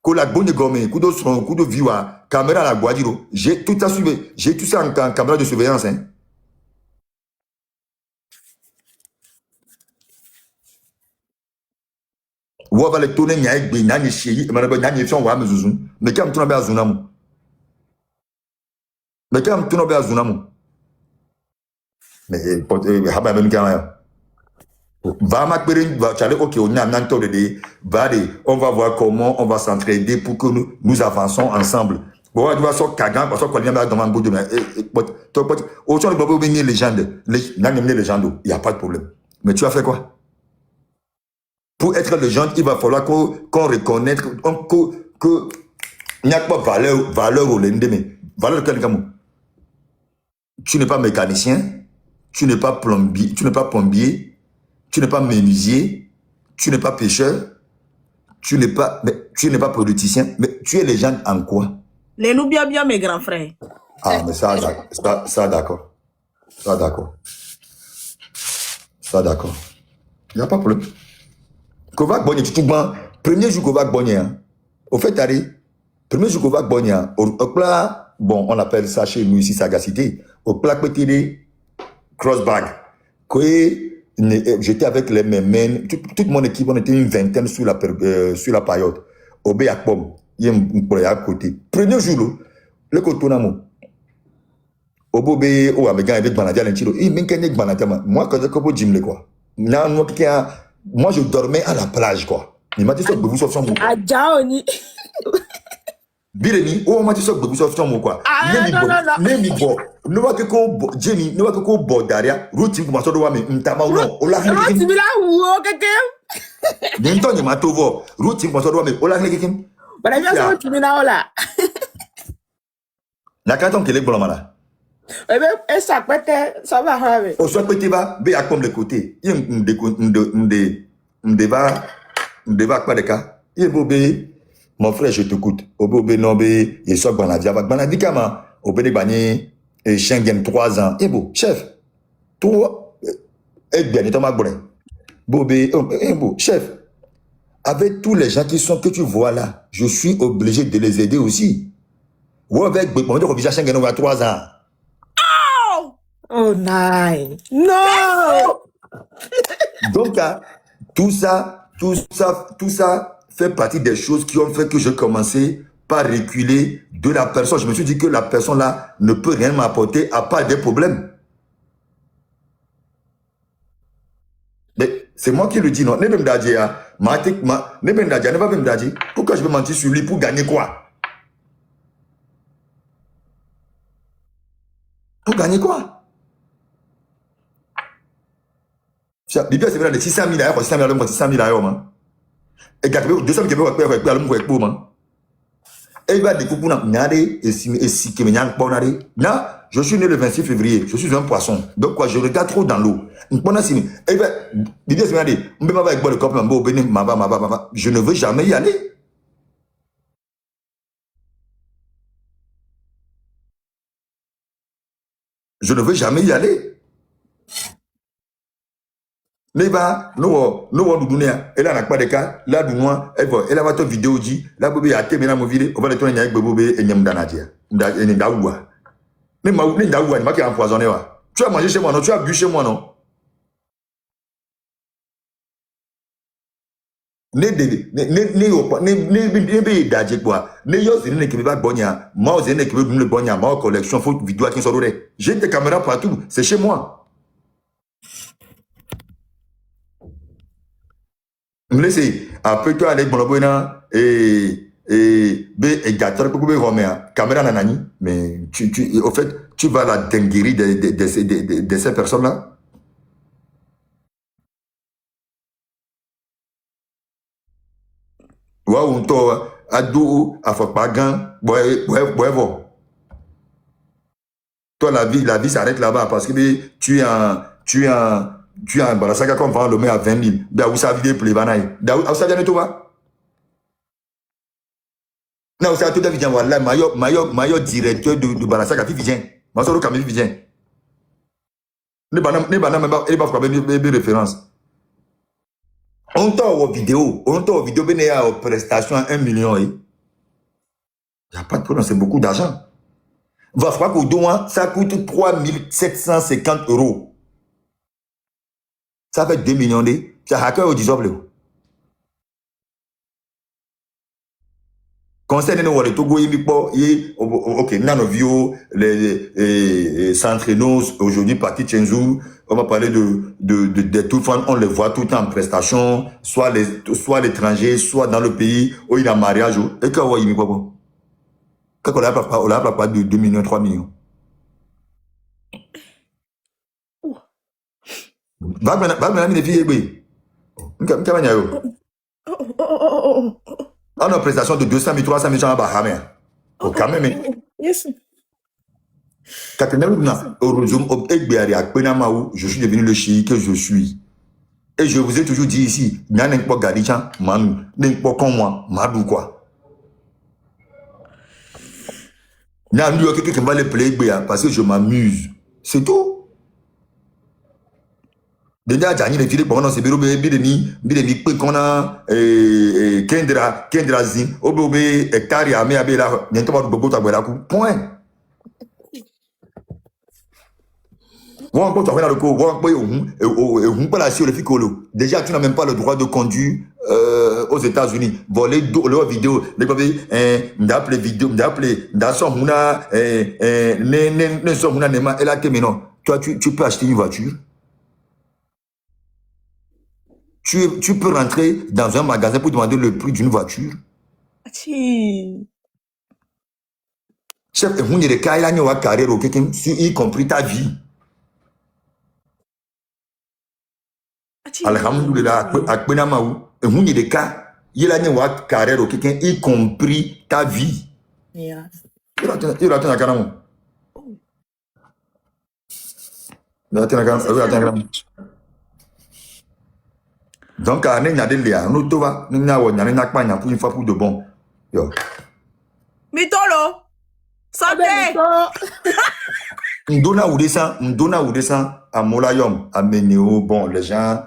Quand la bonne gomme, coup de son, coup de view, caméra la guadiro. J'ai tout ça suivi. J'ai tout ça en caméra de surveillance. Hein. Ou va les tourner, n'y a pas de n'y chéri, mais n'y a pas de zouzou. Mais quand tu n'as pas zounamou. Mais quand tu n'as pas zounamou. Mais, haba ben quand va m'acquérir, va chaler, ok, on a un anto de va on va voir comment on va s'entraider pour que nous avançons ensemble. Bon, tu vas sortir Kagan, parce qu'on vient dans mon bout de main. Au champ de Bobo, il y a légende, il n'y a pas de problème. Mais tu as fait quoi? Pour être légende, il va falloir qu'on reconnaisse que il n'y a pas valeur au lendemain. Valeur de quel tu n'es pas mécanicien, tu n'es pas plombier, tu n'es pas menuisier, tu n'es pas pêcheur, tu n'es pas politicien, mais tu es légende en quoi? Les loups bien, mes grands frères. Ah, mais ça d'accord. Ça, d'accord. Ça, d'accord. Il n'y a pas de problème. Kovac Bonnier, tu vois, premier jour Kovac Bonnier, au fait, premier jour Kovac Bonnier, au plat, bon, on appelle ça chez nous ici sagacité, au plat petit crossbag, j'étais avec les mêmes, toute mon équipe, on était une vingtaine sur la période, au Béakpom, il y a un à côté. Premier jour, le cotonamo, au Bobé, au Amégan, avec Banadia, l'intiro, il m'a dit Banadia, moi, quand je dis le quoi. Moi, je dormais à la plage, quoi. Il m'a dit ça, vous sauf son mot. À Jaoni. Bireni, oh, m'a dit ça, vous sauf son mot, quoi. Nemi bo, ne va que ko Jenny, ne va que ko bo daria, routine pour m'asseoir devant mais ntama ou non, ola Tu me l'as ou quelqu'un? N'entends ni matovo, routine pour m'asseoir devant mais ola quelqu'un. But I just tu me l'as là. Na kanton kele bon mala. Eh ben, ça peut-être, ça va arriver. Au soit petit va, be à comme le côté. Il m'deba quoi de cas. Il bobé. Mon frère, je t'écoute. Au bobé nobé, il soit Banadia. Banadia, kama, au bébé bagné, et Schengen 3 ans. Eh beau, chef, toi, eh bien, il t'a bonne. Bobé, eh beau, chef, avec tous les gens que tu vois là, je suis obligé de les aider aussi. Ou avec, mon Dieu, visa Schengen, on a 3 ans. Oh, nice. No! Donc, tout ça fait partie des choses qui ont fait que j'ai commencé par reculer de la personne. Je me suis dit que la personne là ne peut rien m'apporter à part des problèmes. Mais c'est moi qui le dis, non. Ne me dire, pourquoi je vais mentir sur lui pour gagner quoi? Pour gagner quoi? Bibi, c'est vrai, de 600 000 euros, 600 000 euros, et 200 000 euros, et il va découvrir je suis né le 26 février, je suis un poisson. Donc quoi, je regarde trop dans l'eau. Je ne veux jamais y aller. Je ne veux jamais y aller. Neba, no dunia, elle n'a pas de cas, là du noir, elle va votre vidéo dit, là bébé a été maintenant vidéo, on va le tourner avec bébé et nyamdanadia. Ndaoua. Mais ma oubli ndaoua, il m'a qui empoisonné. Tu as mangé chez moi, non? Tu as bu chez moi, non? Ne daje quoi. Ne yo zine ne kebe bonya, ma zine ne kebe le bonya, ma collection faut vidéo qui sont j'ai des caméras partout, c'est chez moi. Me laissez après toi aller bon boina et gâteau pour romain caméra nanani mais au fait tu vas la dinguerie de ces personnes là. Waouh toi ado afopagan boy toi la vie s'arrête là-bas parce que tu es Tu as un Balasaga qu'on vend le met à 20 000. Là où ça vient de Plevanaï. Là où ça vient de toi? Là où ça vient de toi? Voilà, maillot directeur de Balasaga, Vivien. Moi, c'est le camion Vivien. Ne pas faire référence. On t'a aux vidéos, venez à prestation à 1 million. Il n'y a pas de problème, c'est beaucoup d'argent. Va falloir qu'au doigt, ça coûte 3 750 €. Ça fait 2 millions de. C'est hacker au diable. Concernant le Togo, ok, Nanovio, les Centrenos, aujourd'hui, parti Chenzou, on va parler de tout le monde, on les voit tout le temps en prestation, soit l'étranger, soit dans le pays, où il y a mariage, et quand on voit, quand on a pas de 2 millions, 3 millions. Va maintenant, les filles, oui. On a une prestation de 200 000, 300 000 gens à Bahamé. Oh, quand même. Yes. Je suis devenu le chiite que je suis. Et je vous ai toujours dit ici, il n'y a pas Gadichan, Manu, il n'y a pas comme moi, Madou quoi. Il y a quelqu'un qui va les plaider parce que je m'amuse. C'est tout. Déjà, Jani, les filles, pendant ce bureau, bideni, qu'on a, Kendra Zin, Obe, Hectare, Amé, Abela, bientôt, Bobo, Tabelakou, point. Déjà, tu n'as même pas le droit de conduire aux États-Unis. Voler leurs vidéos, les vidéos, toi, tu peux acheter une voiture. Tu peux rentrer dans un magasin pour demander le prix d'une voiture. Chef, y compris ta vie. Alhamdulillah, y compris ta vie. Donc, pour une fois pour de bon. Mitolo! Santé! M'dona ou descend à Molayom, à Ménéo, bon, les gens,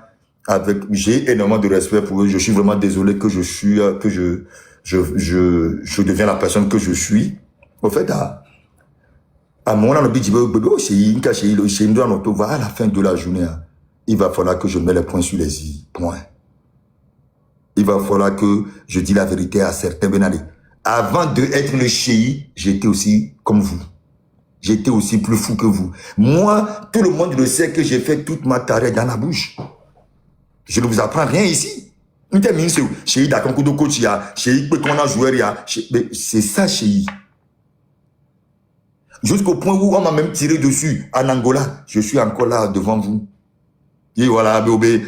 j'ai énormément de respect pour eux. Je suis vraiment désolé que je suis, que je deviens la personne que je suis. Au fait, à mon à la fin de la journée, il va falloir que je mette les points sur les i. Point. Il va falloir que je dise la vérité à certains Benali. Avant d'être le chéri, j'étais aussi comme vous. J'étais aussi plus fou que vous. Moi, tout le monde le sait que j'ai fait toute ma carrière dans la bouche. Je ne vous apprends rien ici. C'est ça, chéri. Jusqu'au point où on m'a même tiré dessus en Angola. Je suis encore là devant vous. Et voilà, les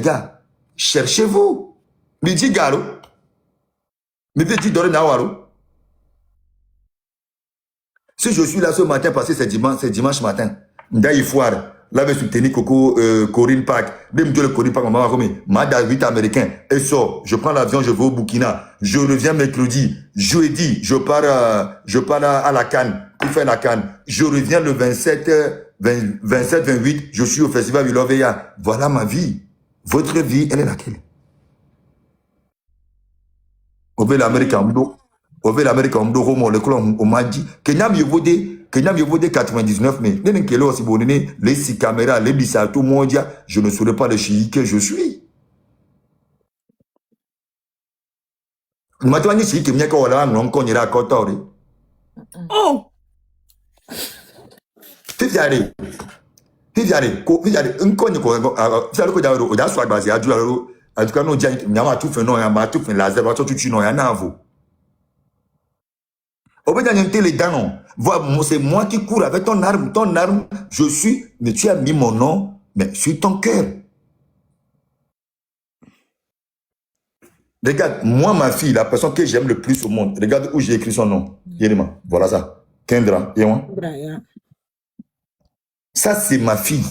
gars, cherchez-vous. Midi galo. Midi doré nawaro. Si je suis là ce matin, parce que c'est dimanche matin, Ndaï Foire, là, je suis tenu Coco, Corinne Park, même le Corinne Park, Mada 8 américain, et sort, je prends l'avion, je vais au Burkina, je reviens mercredi, jeudi, je pars à la Cannes, pour faire la Cannes, je reviens le 27-28, je suis au festival Viloveya. Voilà ma vie. Votre vie, elle est laquelle? Au l'Amérique en dos. Au l'Amérique en dos, on m'a dit, Kenyam Yovode 99, mais les 6 caméras, les bissato mondia, je ne serai pas le chiite que je suis. Maintenant, ici, qui m'y a non connaît à Kotori. Oh! Fizare, un connu, that's why Basia, en tout cas, nous disons, il y a tout fait, non, il y a tout fait, la zéro, tout tu n'as rien à vous. Au bout d'un les dents, c'est moi qui cours avec ton arme, je suis, mais tu as mis mon nom, mais sur ton cœur. Regarde, moi, ma fille, la personne que j'aime le plus au monde, regarde où j'ai écrit son nom. Yérima, voilà ça. Kendra, Yéwan. Yeah. Ça, c'est ma fille.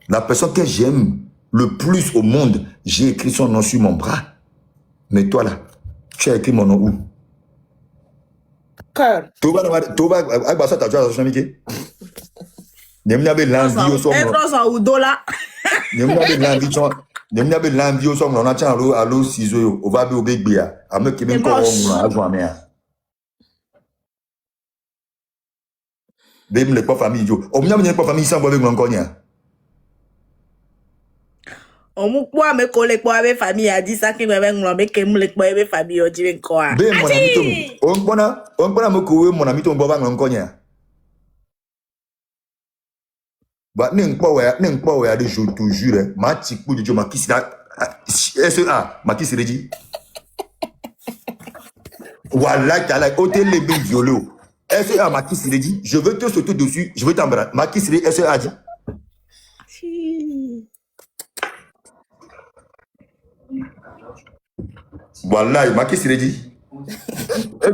La personne que j'aime le plus au monde, j'ai écrit son nom sur mon bras. Mais toi, là, tu as écrit mon nom où? Cœur. Toba, Agbasa, t'as déjà acheté N'aime l'envie au son. Rosa ou dollar. N'aime l'envie au son. On a tiens allo ciseaux. On va au bébé. À me qui même corps à joindre. Bébé n'est pas famille. On n'a pas famille sans boire avec mon cognac. On m'a quoi me coller quoi avec famille a dit ça qui me vient me que me le quoi avec famille au dit quoi. Bébé mon ami on connaît me courir mon ami ton boire avec mon cognac. Bah n'importe où je te jure ma petite coup de Dieu ma qui sera SEA ma qui serait dit voilà t'as la hôtel les billes violés SEA ma qui serait dit je veux te sauter dessus je veux t'embrasser ma qui serait SEA dit voilà ma qui serait dit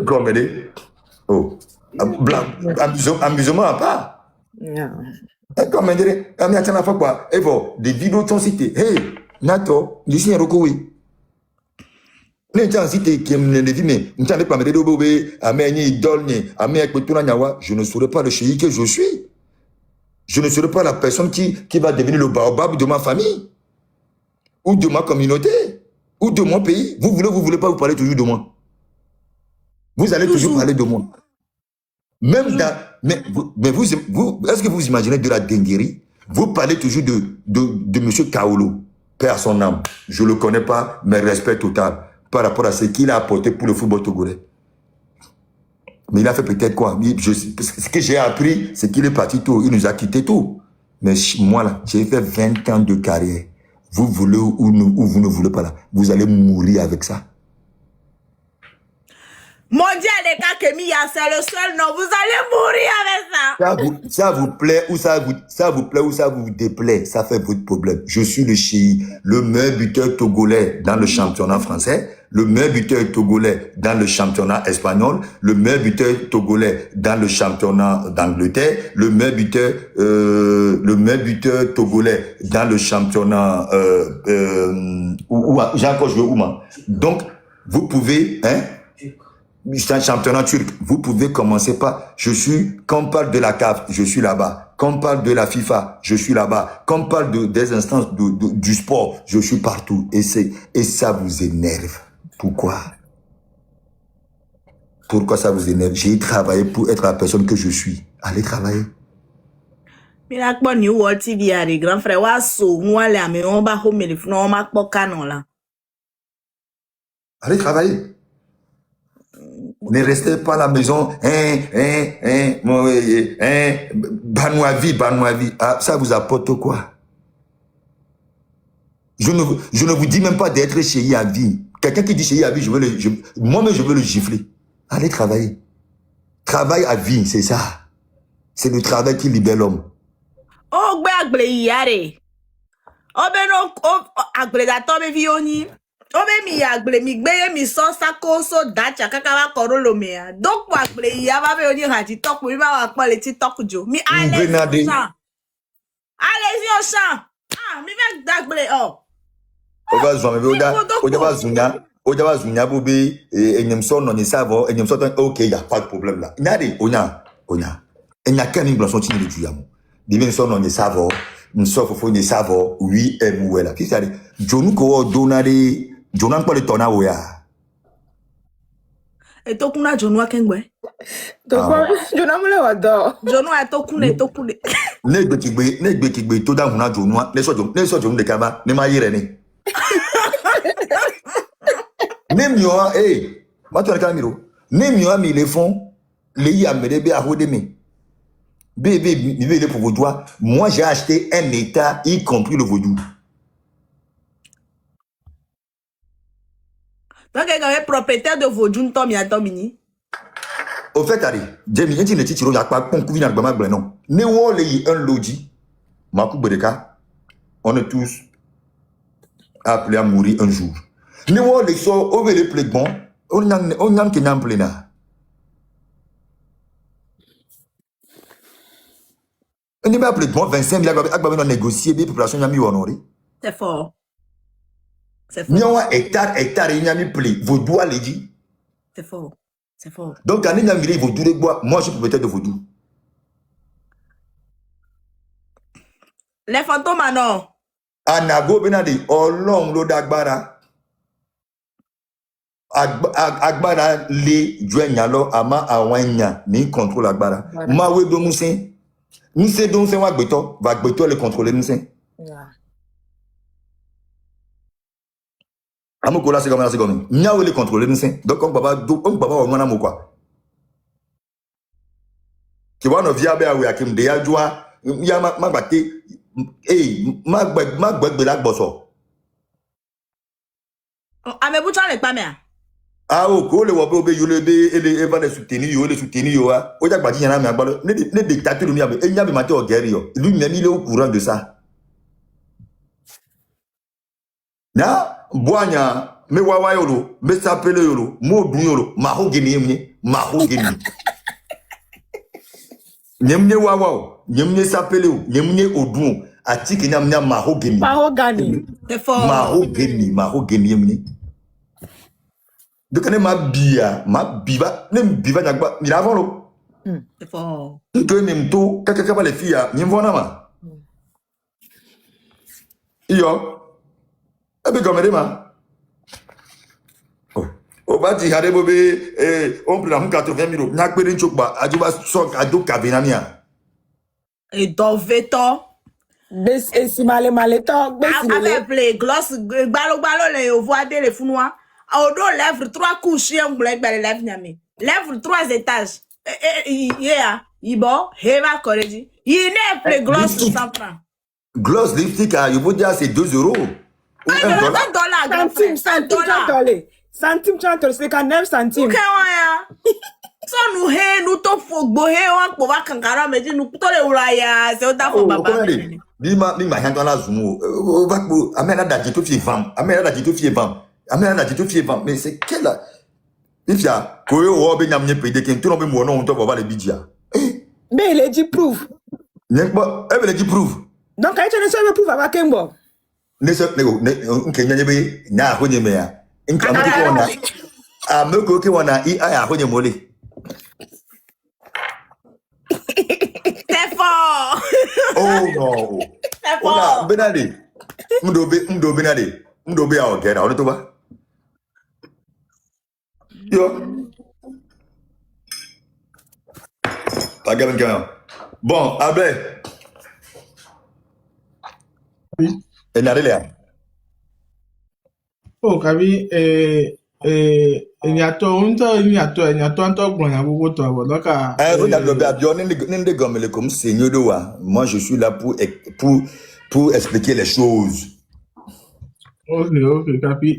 comme elle oh amusement à part comme elle dirait mais attends la fois quoi et bon des vidéos sont citées hey Nato ici un recours ne tiens cité qui me dit mais ne tiens pas me dire bobé ameni idole ni ameni petuna nyawa je ne serai pas le chéri que je suis je ne serai pas la personne qui va devenir le baobab de ma famille ou de ma communauté ou de mon pays vous voulez pas vous parler toujours de moi vous allez toujours parler de moi même dans mais vous est-ce que vous imaginez de la dinguerie vous parlez toujours de monsieur Kaolo paix à son âme je le connais pas mais respect total par rapport à ce qu'il a apporté pour le football togolais mais il a fait peut-être quoi ce que j'ai appris c'est qu'il est parti tôt il nous a quitté tôt mais moi là j'ai fait 20 ans de carrière vous voulez ou vous ne voulez pas là vous allez mourir avec ça. Mon Dieu, les gars, que Mia, c'est le seul nom. Vous allez mourir avec ça. Ça vous plaît ou ça vous déplaît, ça fait votre problème. Je suis le chéri, le meilleur buteur togolais dans le championnat français, le meilleur buteur togolais dans le championnat espagnol, le meilleur buteur togolais dans le championnat d'Angleterre, le meilleur buteur togolais dans le championnat j'ai encore joué où donc vous pouvez c'est un championnat turc. Vous pouvez commencer par, quand on parle de la CAF, je suis là-bas. Quand on parle de la FIFA, je suis là-bas. Quand on parle des instances du sport, je suis partout. Et ça vous énerve. Pourquoi? Pourquoi ça vous énerve? J'ai travaillé pour être la personne que je suis. Allez travailler. Mais là, quand New World TV a des grands frères, on va home et on va pas canon là. Allez travailler. Ne restez pas à la maison, Banouavi. Ah, ça vous apporte quoi? Je ne vous dis même pas d'être chéri à vie. Quelqu'un qui dit chéri à vie, moi-même je veux le gifler. Allez travailler. Travail à vie, c'est ça. C'est le travail qui libère l'homme. Oh, gbe yare. Oh, ben non, agble da tobe vioni. Obe mi agble mi gbe mi so sako so dacha kakawa korolo me ya. Donc wa agble ya ba be oni ha TikTok mi ba wa pon le TikTok jo. Mi allez au champ. Allez au champ. Ah, mi ve dagble oh. Oba zunya bobe enyemso no ni savo enyemso OK, il y a pas de problème là. Nade onya. Il n'y a qu'un blanchon qui ne dit pas. Bien sûr no ni savo, nso fofo ni savo, oui emuela. Qui ça dit? Jonu ko donade Jonan pas le tona oya. Et tokuna Jonu akengwe. Jonu mule wado. Jonu a tokune. Ne gbe kigbe to da huna Jonu, ne so Jonu de kaba, ne ma yire ni. Nem yo ma to ka miro. Nem yo mi le font, le yi amedebe a hodemi. Bébé, il est pour vos doigts. Moi, j'ai acheté un état, y compris le vaudou. Donc, il y a un propriétaire de vaudou, Tomini. Au fait, allez, Jamie, il y a un petit rôle à quoi, on couvre dans le blanc, non. Ne un lodi, ma coupe de cas, on est tous appelés à mourir un jour. Ni wo le so o ve le plegbon. On nyam ki nyam plena. On n'y va plegbon 25 000 agba négocier bi population nyami wonori. C'est fort. C'est fort. Nyawa hectare nyami ple vaudou a dit. C'est fort. C'est fort. Donc quand nyam vire vaudou de bois, moi je suis propriétaire de vaudou. Les fantômes, non. Anago benadi olong lo dagbara. Agbara le jwenyalo ama awanya ni contrôle agbara. Voilà. Ma we do musin. Nous c'est donc c'est wa gbeto, va gbeto le contrôler musin. Yeah. Amoko la c'est comme nya we le contrôler musin. Donc on baba o mona mo kwa. Ki wa no via be awe akim de ajwa ya ma gbate ma gbegbe la gboso. Ame bouchon le pas mea. Ah ok, le wabe obe yole be ele eva le soutenir yo a. O ja gbadi yana me agbalo ne dictateur mi abe enya be mate o guerre yo. Lui même il est au courant de ça. Na boanya me wawa yolo, me sapele yolo, mo dun yolo, mahogini yemne, mahogini. Nyemne wawa, nyemne sapele o, nyemne odun, atiki nyamnya mahogini. Mahogany. C'est fort. Mahogini yemne. Donc on est ma biva, nem biva nyagba, mi avant lo. C'est fort. Que même tout, kaka les filles, mi vona ma. Iyo. Ebe gomede ma. O ba ti hade bobe on prend 80 000 na pere nchokba, ajuba sok ado kabina mia. Et doveto. Bes esimale maleto. Avec play gloss, balo le voix de les founois. Odo lèvres 3 couches en black belle lèvres nyami. Lèvres 3 étages. Yeah, ibo, heva koreji. Il n'est plus gloss 100 francs. Gloss lipstick à yo dire c'est 2 €. Ou $1. Centime, c'est quand 9 centimes. Ok, ouais. So nous he, nous to fogbo he, on peut voir kankara, mais nous to le oulaya, c'est autant pour baba. Bima hanto la zumo. O va ko amena da jito fie vam. Amena da jito fie vam. Mais c'est quelle là? Il y a koyo o be nyam nye pede ken to no be mo no to baba le bidia. Mais il est dit proof. Nyekba e be le di proof. Donc I tell you proof about Kembo. Ne se ne nke nyanye be na ahonye me ya. Nke ameko ko na. Ameko ke wana I aya ahonye mole. C'est fort. Oh no. C'est Ona fort. benade. Mdo benade. Mdo be a ogera ono to ba. Yo. Bon, Abe. Oui. Et Narelia. Oh, kabi nyato anto gbon agogo to abo doka. Moi, je suis là pour expliquer les choses. Okay, kapi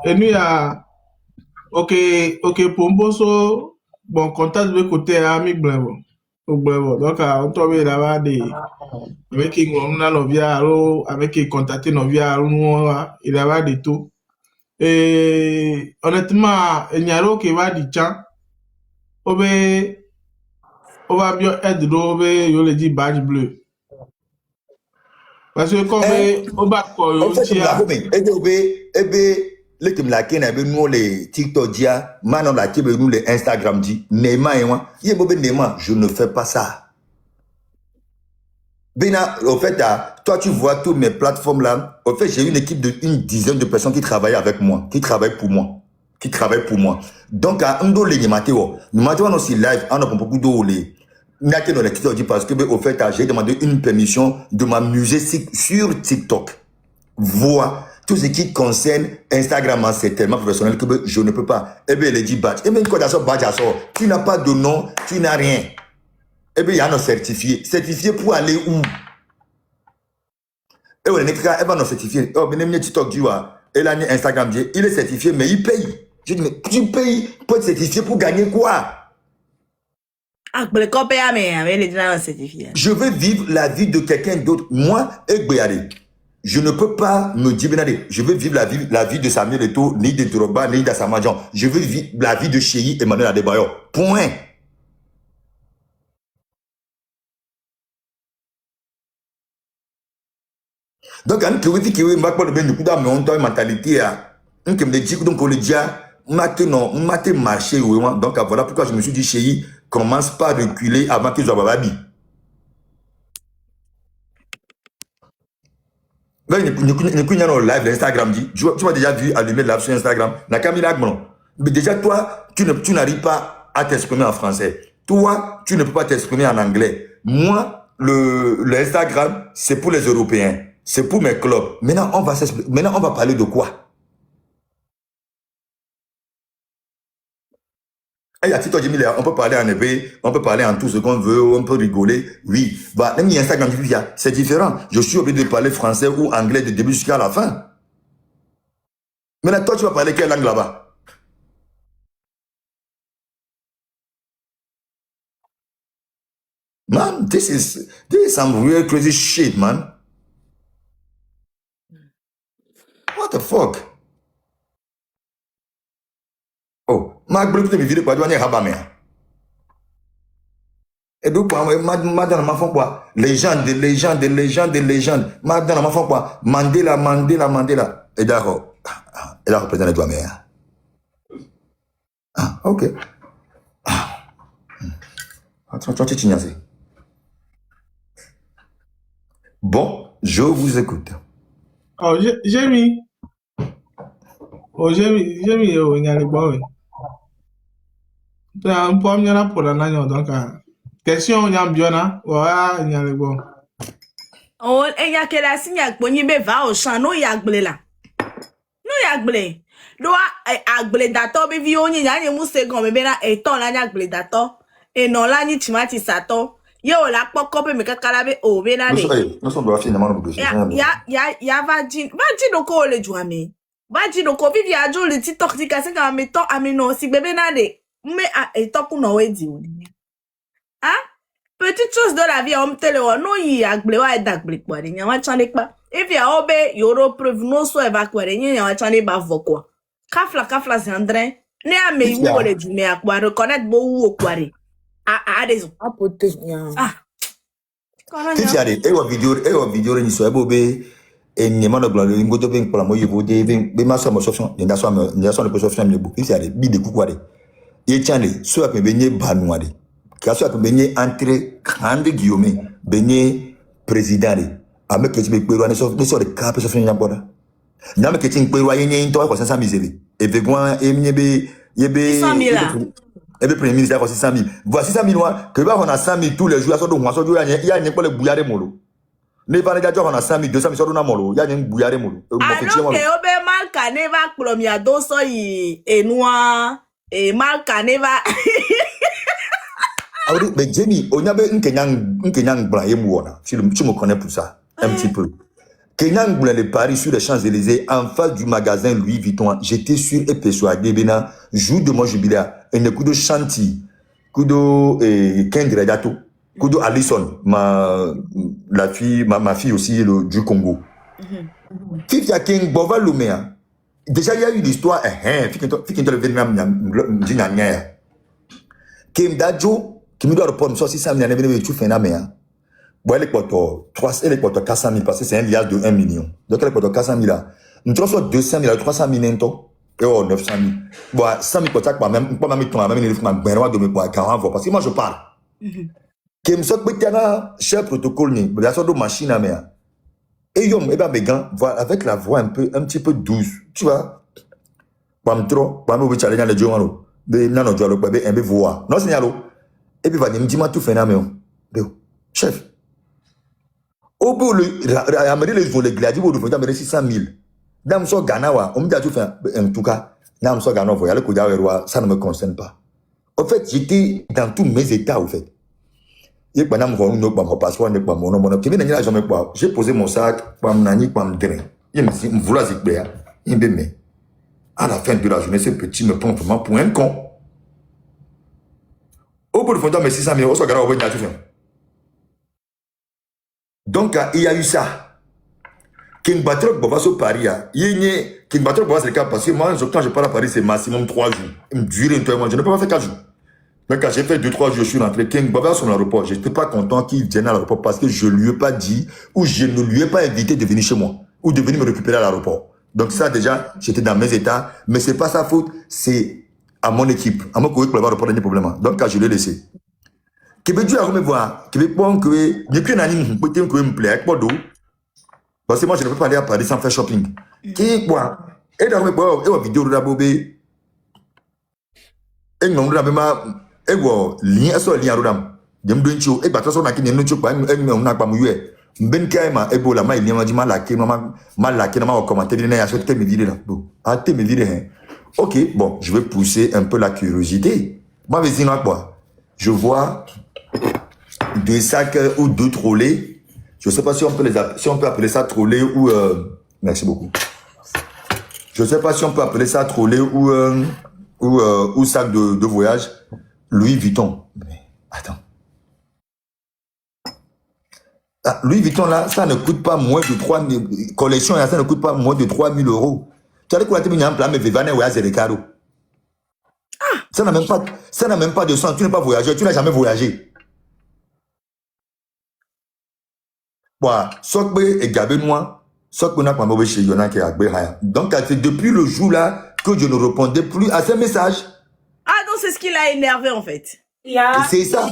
enu ya okay pomboso bon contact be côté ami gblebo. Donc on tobe là-bas de avec qui on a novia avec qui contacter novia il y a de tout. Et honnêtement, il y a l'eau qui va du champ. On va bien être d'eau, on le dit badge bleu. Parce que comme on va quoi, En fait, les qui me la ken avec nous les TikTok dia, maintenant la qui nous les Instagram dit, Neymar et moi, Neymar, je ne fais pas ça. Bena, au fait, toi tu vois toutes mes plateformes là. Au fait, j'ai une équipe de une dizaine de personnes qui travaillent avec moi, qui travaillent pour moi. Donc à Ndo les Mateo, nous maintenant aussi live, on a beaucoup d'eau les. N'a que dans les TikTok dit parce que au fait, j'ai demandé une permission de m'amuser sur TikTok. Voir tout ce qui concerne Instagram, c'est tellement professionnel que je ne peux pas. Eh bien, il dit badge. Eh bien, quand badge à sort, tu n'as pas de nom, tu n'as rien. Eh bien, il y a un certifié. Certifié pour aller où? Eh bien, il va nous certifier. Oh, bien, il TikTok dit, il a Instagram dit, il est certifié, mais il paye. Je dis, mais tu payes pour être certifié pour gagner quoi? Je veux vivre la vie de quelqu'un d'autre. Moi, Egbeade. Je ne peux pas me dire, Benadé, je veux vivre la vie de Samuel Eto'o, ni de Drogba, ni d'Asamoah Gyan. Je veux vivre la vie de Cheyi Emmanuel Adebayor. Point. Donc, on peut dire que vous avez une mentalité. On peut dire que le dia, maintenant, on m'a marché. Donc, voilà pourquoi je me suis dit, Cheyi, commence pas à reculer avant qu'ils soient bababi. Live d'Instagram dit, tu m'as déjà vu allumer live sur Instagram. Mais déjà, toi, tu n'arrives pas à t'exprimer en français. Toi, tu ne peux pas t'exprimer en anglais. Moi, le Instagram, c'est pour les Européens. C'est pour mes clubs. Maintenant, on va parler de quoi? On peut parler en hébreu, on peut parler en tout ce qu'on veut, on peut rigoler. Oui, bah, même Instagram, c'est différent. Je suis obligé de parler français ou anglais du début jusqu'à la fin. Maintenant, toi, tu vas parler quelle langue là-bas? Man, this is some real crazy shit, man. What the fuck? Oh, ma globalité me vide quoi, tu vas dire Habamea. Et donc, madame, ma font quoi? Légende. Madame, ma font quoi? Mandela. Et d'accord. Et là, représente toi, mère. Ah, ok. Attends, tu Bon, je vous écoute. Oh, j'ai mis, il y a les bois, oui. Un peu mieux pour la nana, donc, question, il y a bien, voilà, il y a les bois. Oh, et ya que la signe bonyi be va au champ, no yagble la. No yagble. Do agble dato be vi onye nya nye muse gon be na eton la yagble dato. E non la ni timati sato. Yo la poko pe me kakala be o be na de. Nous sommes doit finalement nous bouger. Ya va jin do ko le juame. Va jin do ko vi via jo le TikTok ti kase ka me to amino si bebe na de. Me a eton ku no we di oni. Hein? Petite chose de la vie, on te le no yi agble wa dagble kwa de nyawa chane kwa. If ya obe yoro preuve no so eva kwa de nyawa chane ba vokwa. Kafla zandre. Ne a me yu le jume akwa reconnaître bo wu kwa de. A dezo. Apote, yeah. Ah. Fifty ade, video ni so ebo be enyema no blalo ngoto be nkola mo yibo de be ma so mo sofon de so le sofon le bu. Fifty ade bi de kuku ade. Ye chane so ape be nye banu ade. Kaso ape be nye entre grande guillaume be nye président de. Ame ke ti be peru ani so de ka pe sofon nyamboda. Na me ke ti peru aye nye nto ko 500 mizeli. E be gwan e mnye be yebe 100 000 là. Et le premier ministre a 600 000. Voici 600 000 que on a 100 000 tous les jours. Il y a un peu de bouillard molo. Ne pas déjà on a 100 000, 200 000 sur molo. Il y a un bouillard molo. Ah non, que obe mal kaneva klomia doso yi enua e mal kaneva. Ah oui, mais Jenny, on y avait un Kenyan Brahim Wona. Tu me connais pour ça un petit peu. Kenyan Boulin les Paris sur les Champs-Élysées en face du magasin Louis Vuitton. J'étais sûr et persuadé, Bena, jour de mon jubilé, et ne coup de Chanty, coup de Kendra Dato, coup de Alison, ma fille aussi du Congo. Fifty à King Bova Lumea. Déjà, il y a eu l'histoire, Fifty le Vietnam, Djinania. Kim Dajo, qui me doit répondre, soit 600 000 années, tu fais un améa. Bon, elle est pour 400 000 parce que c'est un liage de 1 million. Donc, elle est pour 400 000 là. Nous avons 200 000, 300 000 et 900 000. Bon, 100 000 pour ça, pas même de me pour 40 parce que moi je parle. Que me soit petit cher protocole ni, il y a sorte de machine à mer. Et yom, avec la voix un petit peu douce, tu vois. Pas trop, pas me challenge les gens de non je le un peu voix. Non signalo. Et puis va me dire tout phénomène. Chef. Au bout, les volets gladiés, vous devez 600 000. Dans ce Ghana, on me dit tout fait, en tout cas, dans ce Ghana, ça ne me concerne pas. En fait, j'étais dans tous mes états, en fait. J'ai posé mon sac, je me suis dit, à la fin de la journée, ce petit me prend vraiment pour un con. Au bout de fond, mes 600 000 euros, Ghana, on va tout faire. Donc, il y a eu ça. King Batroc, va sur Paris. King Batroc, c'est le cas parce que moi, quand je pars à Paris, c'est maximum 3 jours. Il me dure un peu, moi, je ne peux pas faire 4 jours. Mais quand j'ai fait 2-3 jours, je suis rentré. King Baba sur l'aéroport. Je n'étais pas content qu'il vienne à l'aéroport parce que je ne lui ai pas dit ou je ne lui ai pas invité de venir chez moi ou de venir me récupérer à l'aéroport. Donc ça, déjà, j'étais dans mes états. Mais ce n'est pas sa faute. C'est à mon équipe. À mon collègue pour l'aéroport, il y a des problèmes. Donc, quand je l'ai laissé. Québec, je vais voir. Québec, bon, que je peux me plaire. Parce que moi, je ne peux pas aller à Paris sans faire shopping. Qui, quoi? Et dans mes vidéos de la bobé. Et non, et bon, lien sur lien rodam. Dem do ncho e bato so na kini ncho pa na pa muye. Mben kai ma ebola ma ilima di malaki no malaki na ma commenter na ya so te me dire là. Ah te me dire hein. OK, bon, je vais pousser un peu la curiosité. Moi vas-y non quoi. Je vois 2 sacs ou 2 trolley. Je sais pas si on peut appeler ça trolley ou merci beaucoup. Je sais pas si on peut appeler ça trolley ou sac de voyage. Louis Vuitton. Mais attends. Ah, Louis Vuitton, là, ça ne coûte pas moins de 3 000. Collection, ça ne coûte pas moins de 3 000 €. Tu as dit quoi, tu as plan, mais Vivane, ouais, c'est des cadeaux. Ça n'a même pas de sens. Tu n'es pas voyageur, tu n'as jamais voyagé. Voilà. Sokbe et Gabé-Noir, Sokbe n'a pas mauvais chez Yona qui est Agbe Haya. Donc, c'est depuis le jour là que je ne répondais plus à ces messages. Ah non, c'est ce qui l'a énervé en fait. Yeah. C'est ça.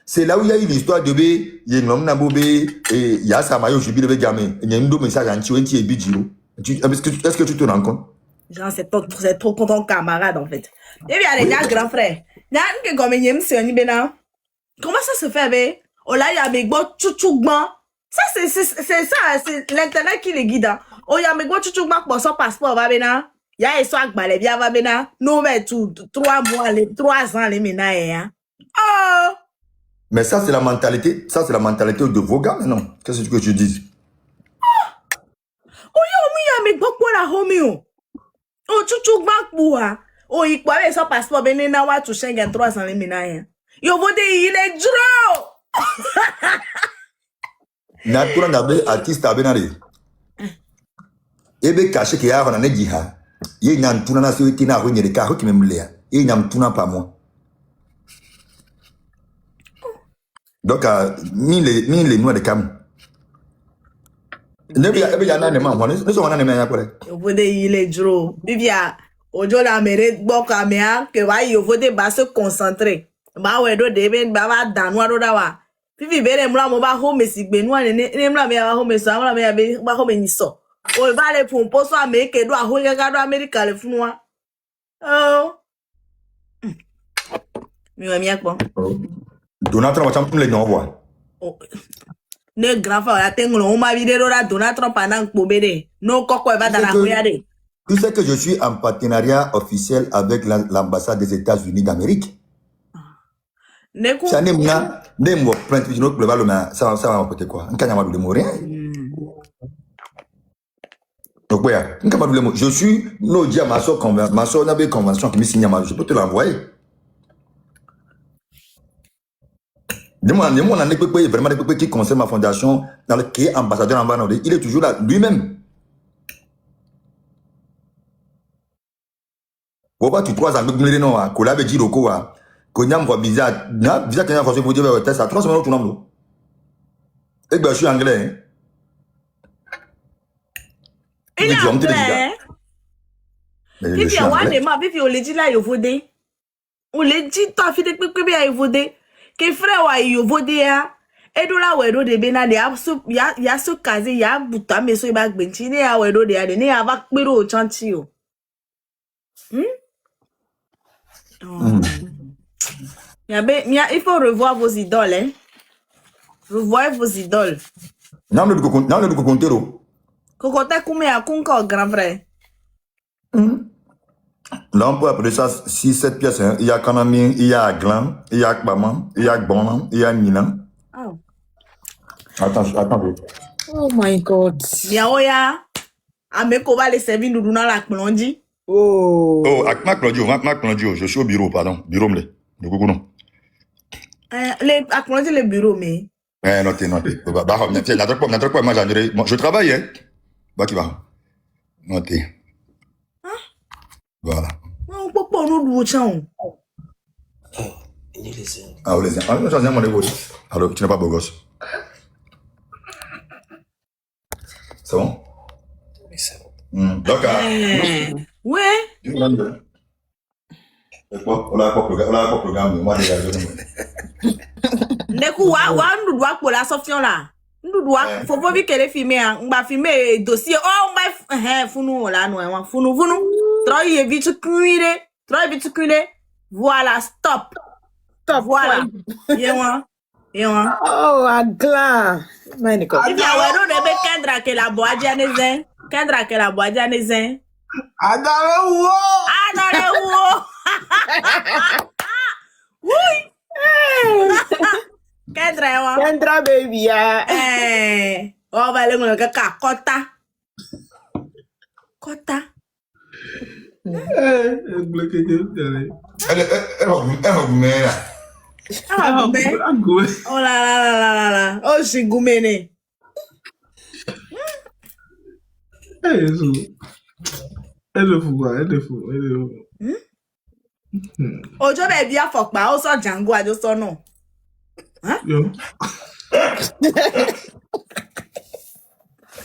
C'est là où il y a eu l'histoire de B, il y a une homme Nabobé, et il y a Samayo Jubi de Gamé. Il y a une double message en Tchouenti et Bidjiro. Est-ce que tu te rends compte? Genre, c'est trop ton camarade en fait. Et puis, il y a un grand frère. Il y a un comme il y a un bena. Comment ça se fait, bé? Oh là, il y a un gros tchouchougman. Ça, c'est ça, c'est l'internet qui les guide. Oh, il y a un gros tchouchougman pour son passeport, va bena. Il y a un soir que balé bien va bena. Nous, mais tout, 3 mois, 3 ans, les ménages, hein. Oh! Mais ça, c'est la mentalité de vos gars, maintenant. Qu'est-ce que tu dis? Oh, il y a un gros la homie. Oh, tchouchougman pour. Oh, il croit son passeport, ben, il a tout Schengen 3 ans, les ménages. Yo, vote, il est drôle! Natura nabe artiste abenare. Ebe caché qu'il y a un negiha. Il y a un tuna na suite na ruine de carreau qui me mlea. Il y a un tuna pas moi. Donc, les noix de cam. Ne y a un élément. Nous sommes un élément. Yo, vote, il est drôle. Vivia, aujourd'hui, la mérite, bon, caméra, que va, yo, vote, va se concentrer. Ba, ouais, do, deben, ba, va, danois, do, dawa. Vivi, bere, mla, mo, ba, home, si, benwa, ne, mla, me, ba, home, so, mla, me, ba, home, ni, so. O, va, le, pour un poste, américain, do, a, home, do, Amérique, le, fnois. Oh. Mi, ouais, miak, bon. Donald Trump, on les envoie. Oh. Ne, grand frère, la tengo, on m'a vidéo, là, Donald Trump, pendant que, bébé. No, coco, va, dans la couillade. Tu sais que je suis en partenariat officiel avec l'ambassade des États-Unis d'Amérique. Ne, kou. Ça n'est pas, n'est pas, plein de gens qui ça va m'apporter quoi? Un canard de mourir. Donc, ouais, je suis, non, dis à ma soeur, on avait convention qui me signe, je peux te l'envoyer. Dis-moi, on a vraiment des pépés qui concernent ma fondation, qui est ambassadeur en Banodé. Il est toujours là, lui-même. Pourquoi tu crois en nous, non, à Kola, Bedjiroko, à Konyam, quoi, visa, visa, Kenya, François, vous dire, ça, 3 semaines, tout le monde. Et bien, je suis anglais, hein. Il est anglais. Vivi, Vivi, on l'a dit là, il faut dire. On l'a dit, toi, fille de pépé, il faut dire. Que frère, ouais, il faut dire. Et de là, ouais, de bena, il y a ce casé, il y a bouta, mais so, il va benchi, il y a, ouais, de, il y a, il y a, va, pero, au chantier. Il faut revoir vos idoles, hein. Revoyez vos idoles. Non, le cocontero. Cocotte, combien à Concord, grand frère? Là, on peut appeler ça 6-7 pièces. Hein. Il y a Kanami, il y a Glam, il y a Akbaman, il y a Bonam, il y a Nina. Oh. Attends. Oh my God. Bien, oya. Ameko va les servir nous dans la clondi. Oh. Oh, Mac Claudio, je suis au bureau, pardon. Bureau, le coucou, non. À clondi le bureau, mais. Notez. Bah, n'importe quoi, moi, je travaille, hein. Bah, qui va. Notez. Voilà. On peut pas nous doucher. Ah, vous les avez. Ah, j'en ai un, mon égo. Alors, tu n'es pas beau gosse. C'est bon? Oui, c'est bon. Donc, Ouais. on a pas programme, moi, déjà, Neku wa ndu doit pour la soffion là. Ndu doit faut pas vi qu'elle filmer on va filmer dossier oh on va funu là non funu trop vite cuire voilà stop voilà yewa Oh, agla. Manico. if ya we no be Kendra que la boadia nezen Adare wo. oui Kendra Kendra baby, yeah. Oh va le ngono ka kota Bloqué de. Oh là. Oh, c'est goumene. Elle est fou. Oh, je vais bien fuck ba. Oh, so Django a just non. Hein? Yo.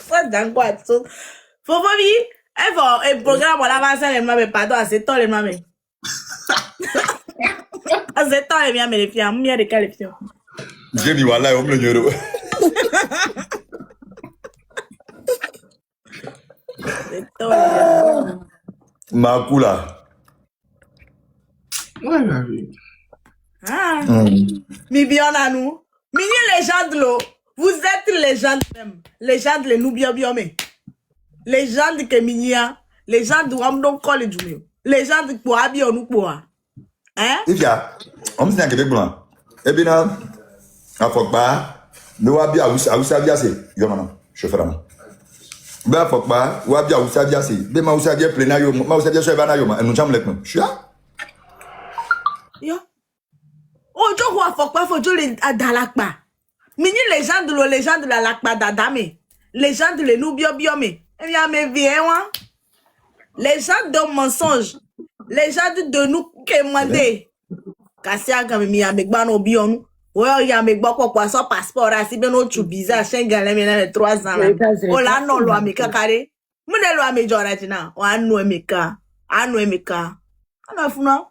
So Django a so. Faut un programme on avance les mains pardon, c'est toi les mains. C'est toi les miens mais les filles, mieux de qualification. Jenny, voilà, on me le C'est toi. Makula. Ouais, la vie. Ah. Mi bien à nous. Mini légende lo. Vous êtes légende même. Légende les nous bien mais. Légende que minia. Légende où on donc colle du mieux. Légende pour habiller nous pour. Hein? Il y a, on me dit à Québec blanc. Eh bien, à Fokba, nous avons à Oussabia, c'est. Yo, maman, je fais la main. Ben, Fokba, ou à bien Oussabia, c'est. Ben, ma Oussabia plein, ma Oussabia, je vais à Nayo, et nous sommes les mêmes. Je suis là. Yo. Oh, je vois pourquoi faut jouer dans l'akba. Mini légende de la lakba d'Adame. Légende de nous biome. Eh bien, mais viens, hein. Légende de mensonge. Légende de nous quémander. Kassia quand même ya megba no bionu. Ouais, ya megba quoi son passeport à si ben autre bizarre Schengen les 3 ans. Oh là non loi me kakare. Mune loi me jora tina. O anu emeka. Ana funa.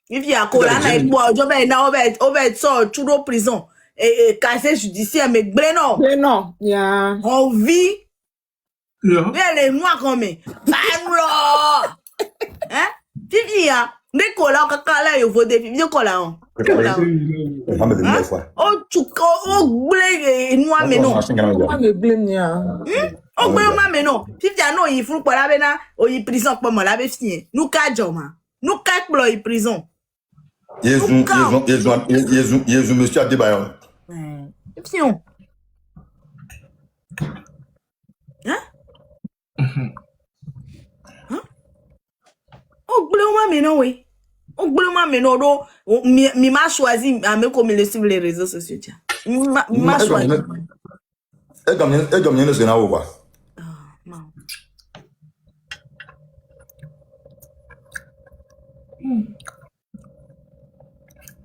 If ya ko la na igbo ojo be na obe so churo prison. Et casier judiciaire me gble non. Non, yeah. On vit. Yo. Mais les noirs comme Pablo. Hein? Fifia, ne kola kakala yo vode fifia kola on. On me dit une fois. Oh chuko oh gble noir mais non. I me blame ya. Oh gble ma mais non. Fifia no yi furu kola bena o yi prison po mo la be fien. Nou ka joma. Nou ka kplo yi prison. Jésus, monsieur a débaillé. Fion. Hein? Oh gble ma mais non oui. Oh gble ma mais non do mi m'a choisi à me comme le sur les réseaux sociaux tiens. Mi m'a choisi. Et comme il y a une quoi. Non.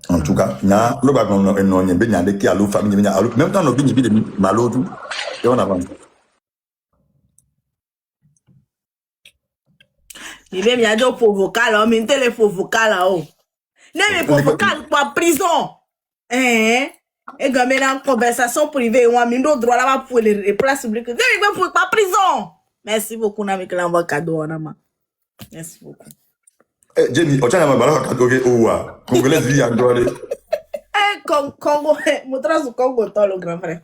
En tout cas, na le bagage non n'y a de qui à l'eau famille même temps no bi de malo tout et on avance. Il vient bien dire pour vocal là, mais télé pour vocal là oh. Ne mais pour vocal pour prison. Et comme une conversation privée on a mis d'autres droits là pour les places publiques. Ne mais pour pas prison. Merci beaucoup na me clame cadeau on a. Merci beaucoup. Jenny, o tchana mabala ka doge owa. Congolais vie en droit. Congo, montre su Congo tout le grand frère.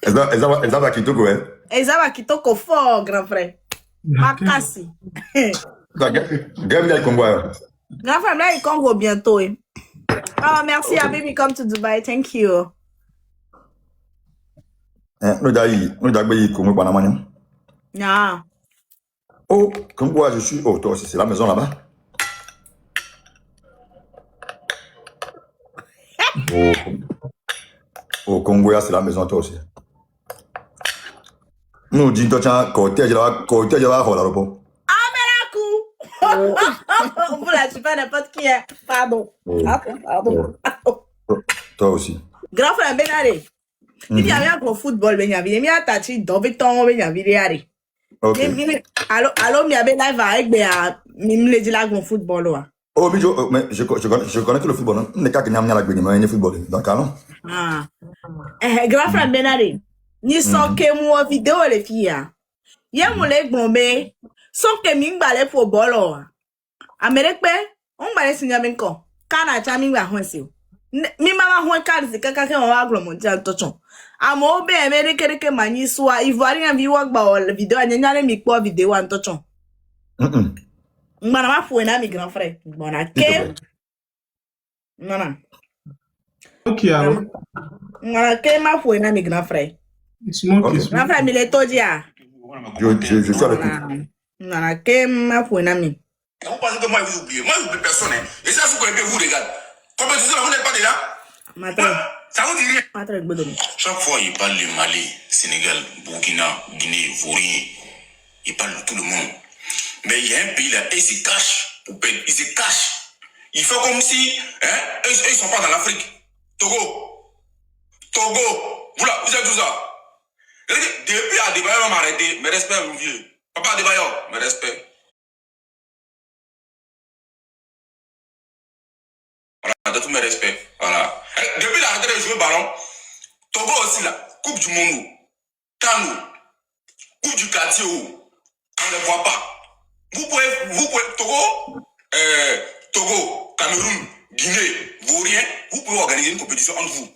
Eza va kitoko eh. Ezaba kitoko fort grand frère. Makasi. Gagne le Congo. Grand frère là il Congo bientôt. Oh merci à baby come to Dubai. Thank you. No dai Congo bana manya. Yeah. Oh, Congo je suis toi c'est la maison là-bas. Oh. Au Congo, c'est la maison toi aussi. Nous disons toi tiens cortège là, oh là là. Vous là, tu fais n'importe qui est. Pardon. Pardon. Toi aussi. Grand frère Benare. Il y avait un gros football, ben y avait mis à tati d'obé ton ben y avait réaré. Ok. Alors mi avait live avec ben mi me dit la gros football là. Oh mais je connais tout le football. On n'est qu'à gagner la gagne, mais il football. Donc allons. Ah. Grand frère Benare. Ni so ke mo vidéo les filles. Yé mo le gbombe. So ke mi ngbalé football là. Amérique on balé signer ben ko. Kana cha mi ngba honsi. Mi mama hon card se kaka ke on wa glo mondial tochon. Amo be Amérique ke mani soa ivoirien vi wak ba ol vidéo anyanya mi ko vidéo an tochon. Ngana ma fo na mi grand frère. Bona ke. Nana. Ok, alors. Ngana ke ma fo na mi grand frère. Smoke. Grand frère mi le todia. Je suis avec vous. Nana ke ma fo na mi. Vous pensez que moi, vous oubliez. Moi, j'oublie personne. Et ça, vous connaissez, vous, regarde. Compétition, vous n'êtes pas déjà. Ça vous dit rien. Chaque fois, il parle le Mali, Sénégal, Burkina, Guinée, Ivoirien. Il parle de tout le monde. Mais il y a un pays là, et il se cache. Il se cache. Il fait comme si, eux, ils sont pas dans l'Afrique. Togo. Vous là, vous êtes tout ça. Depuis Adebayo m'a arrêté. Mes respects, mon vieux. Papa Adebayo, mes respects. Voilà, de tous mes respects. Voilà. Depuis l'arrêté de jouer au ballon, Togo aussi là, Coupe du Monde, Kano, Coupe du quartier, on ne les voit pas. Vous pouvez, Togo, Cameroun, Guinée, Vaurien, vous pouvez organiser une compétition entre vous.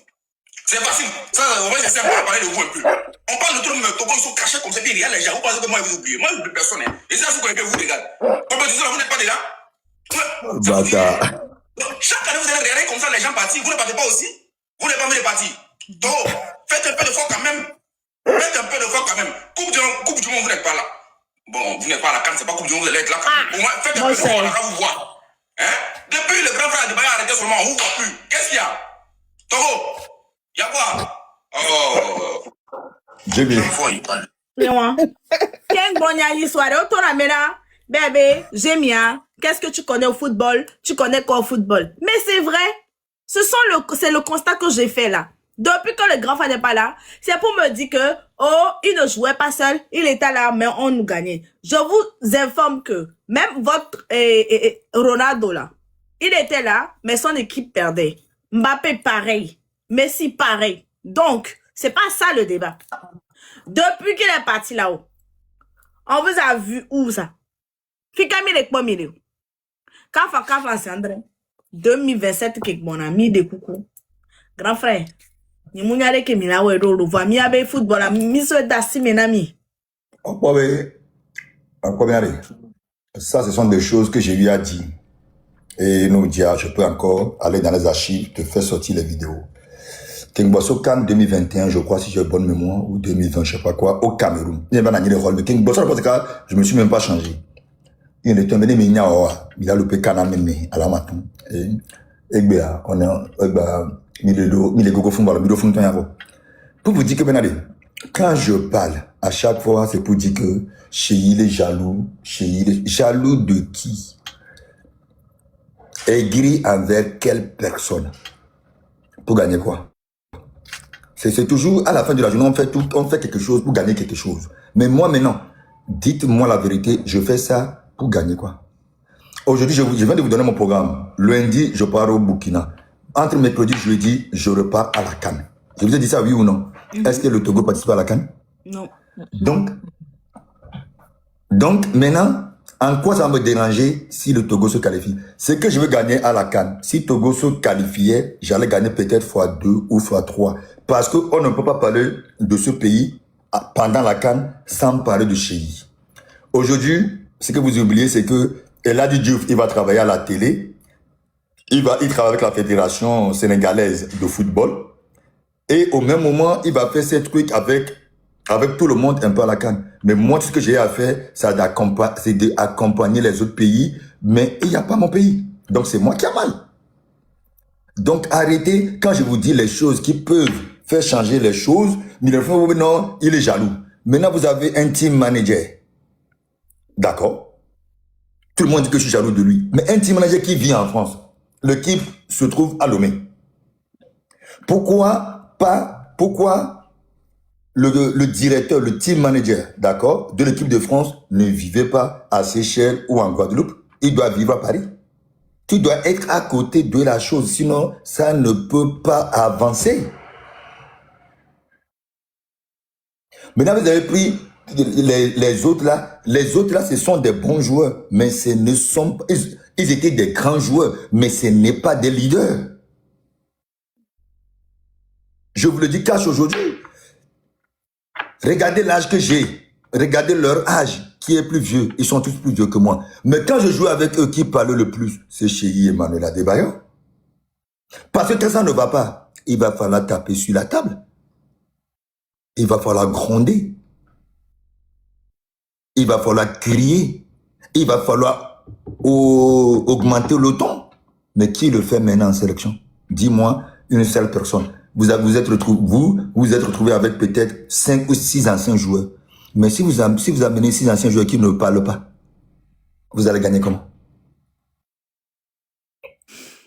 C'est facile. Ça, on va essayer de parler de vous un peu. On parle de tout le monde, Togo, ils sont cachés comme ça, derrière les gens. Vous pensez que moi, vous oubliez. Moi, je n'oublie personne. Et ça, vous connaissez, vous, regarde. Compétition, vous n'êtes pas déjà. Bâtard. Chaque année, vous allez regarder comme ça, les gens partis. Vous ne partez pas aussi. Vous n'êtes pas mis les partis. Donc, faites un peu de fort quand même. Coupe du Monde, vous n'êtes pas là. Bon, vous n'êtes pas là quand c'est pas Coupe du Monde, vous allez être là. Au moins, faites un peu de fort là, vous voyez. Depuis le grand frère de Bayer arrêté seulement, on ne voit plus. Qu'est-ce qu'il y a? Togo, il y a quoi? Oh. J'ai bien. Bébé, j'aime bien. Qu'est-ce que tu connais au football? Tu connais quoi au football? Mais c'est vrai. C'est le constat que j'ai fait là. Depuis que le grand frère n'est pas là, c'est pour me dire que, il ne jouait pas seul, il était là, mais on nous gagnait. Je vous informe que, même votre Ronaldo là, il était là, mais son équipe perdait. Mbappé pareil. Messi pareil. Donc, c'est pas ça le débat. Depuis qu'il est parti là-haut, on vous a vu où ça? Fikami les points milieu. Kafa c'est André. 2027 que mon ami de coucou. Grand frère. Ni munyare ke mina we do va mi abe football mi so dasi menami. Ça, ce sont des choses que j'ai lui a dit. Et nous dire, je peux encore aller dans les archives, te faire sortir les vidéos. Kingbosso Can 2021, je crois, si j'ai bonne mémoire, ou 2020, je sais pas quoi, au Cameroun. Il y a le rôle de Kingbosso, je me suis même pas changé. Il est tombé, mais il a loupé Canam, à la matin. Et bien, on est, pour vous dire que, Benadé, quand je parle, à chaque fois, c'est pour dire que Chéil est jaloux. Chéil est jaloux de qui? Aigri envers quelle personne? Pour gagner quoi? C'est toujours, à la fin de la journée, on fait quelque chose pour gagner quelque chose. Mais moi, maintenant, dites-moi la vérité, je fais ça pour gagner quoi? Aujourd'hui, je viens de vous donner mon programme. Lundi, je pars au Burkina. Entre mercredi et jeudi, je repars à la CAN. Je vous ai dit ça, oui ou non? Est-ce que le Togo participe à la CAN? Non. Donc, maintenant, en quoi ça va me déranger si le Togo se qualifie? C'est que je veux gagner à la CAN. Si Togo se qualifiait, j'allais gagner peut-être x2 ou x3. Parce qu'on ne peut pas parler de ce pays pendant la CAN sans parler de Chéi. Aujourd'hui, ce que vous oubliez, c'est que Elhadji Diouf, il va travailler à la télé. Il travaille avec la Fédération sénégalaise de football. Et au même moment, il va faire ces trucs avec tout le monde un peu à la CAN. Mais moi, ce que j'ai à faire, c'est d'accompagner les autres pays. Mais il n'y a pas mon pays. Donc, c'est moi qui a mal. Donc, arrêtez, quand je vous dis les choses qui peuvent faire changer les choses. Mais non, il est jaloux. Maintenant, vous avez un team manager. D'accord? Tout le monde dit que je suis jaloux de lui. Mais un team manager qui vit en France, l'équipe se trouve à Lomé. Pourquoi le directeur, le team manager, d'accord, de l'équipe de France ne vivait pas à Seychelles ou en Guadeloupe? Il doit vivre à Paris. Tu dois être à côté de la chose, sinon ça ne peut pas avancer. Maintenant, vous avez pris les autres là, ce sont des bons joueurs, mais ce ne sont pas, ils étaient des grands joueurs, mais ce n'est pas des leaders. Je vous le dis cash aujourd'hui. Regardez l'âge que j'ai, regardez leur âge, qui est plus vieux, ils sont tous plus vieux que moi. Mais quand je joue avec eux, qui parle le plus, c'est Chéri Emmanuel Adebayor. Parce que quand ça ne va pas, il va falloir taper sur la table. Il va falloir gronder. Il va falloir crier. Il va falloir augmenter le ton. Mais qui le fait maintenant en sélection? Dis-moi une seule personne. Vous êtes retrouvé avec peut-être 5 ou 6 anciens joueurs. Mais si vous amenez 6 anciens joueurs qui ne parlent pas, vous allez gagner comment?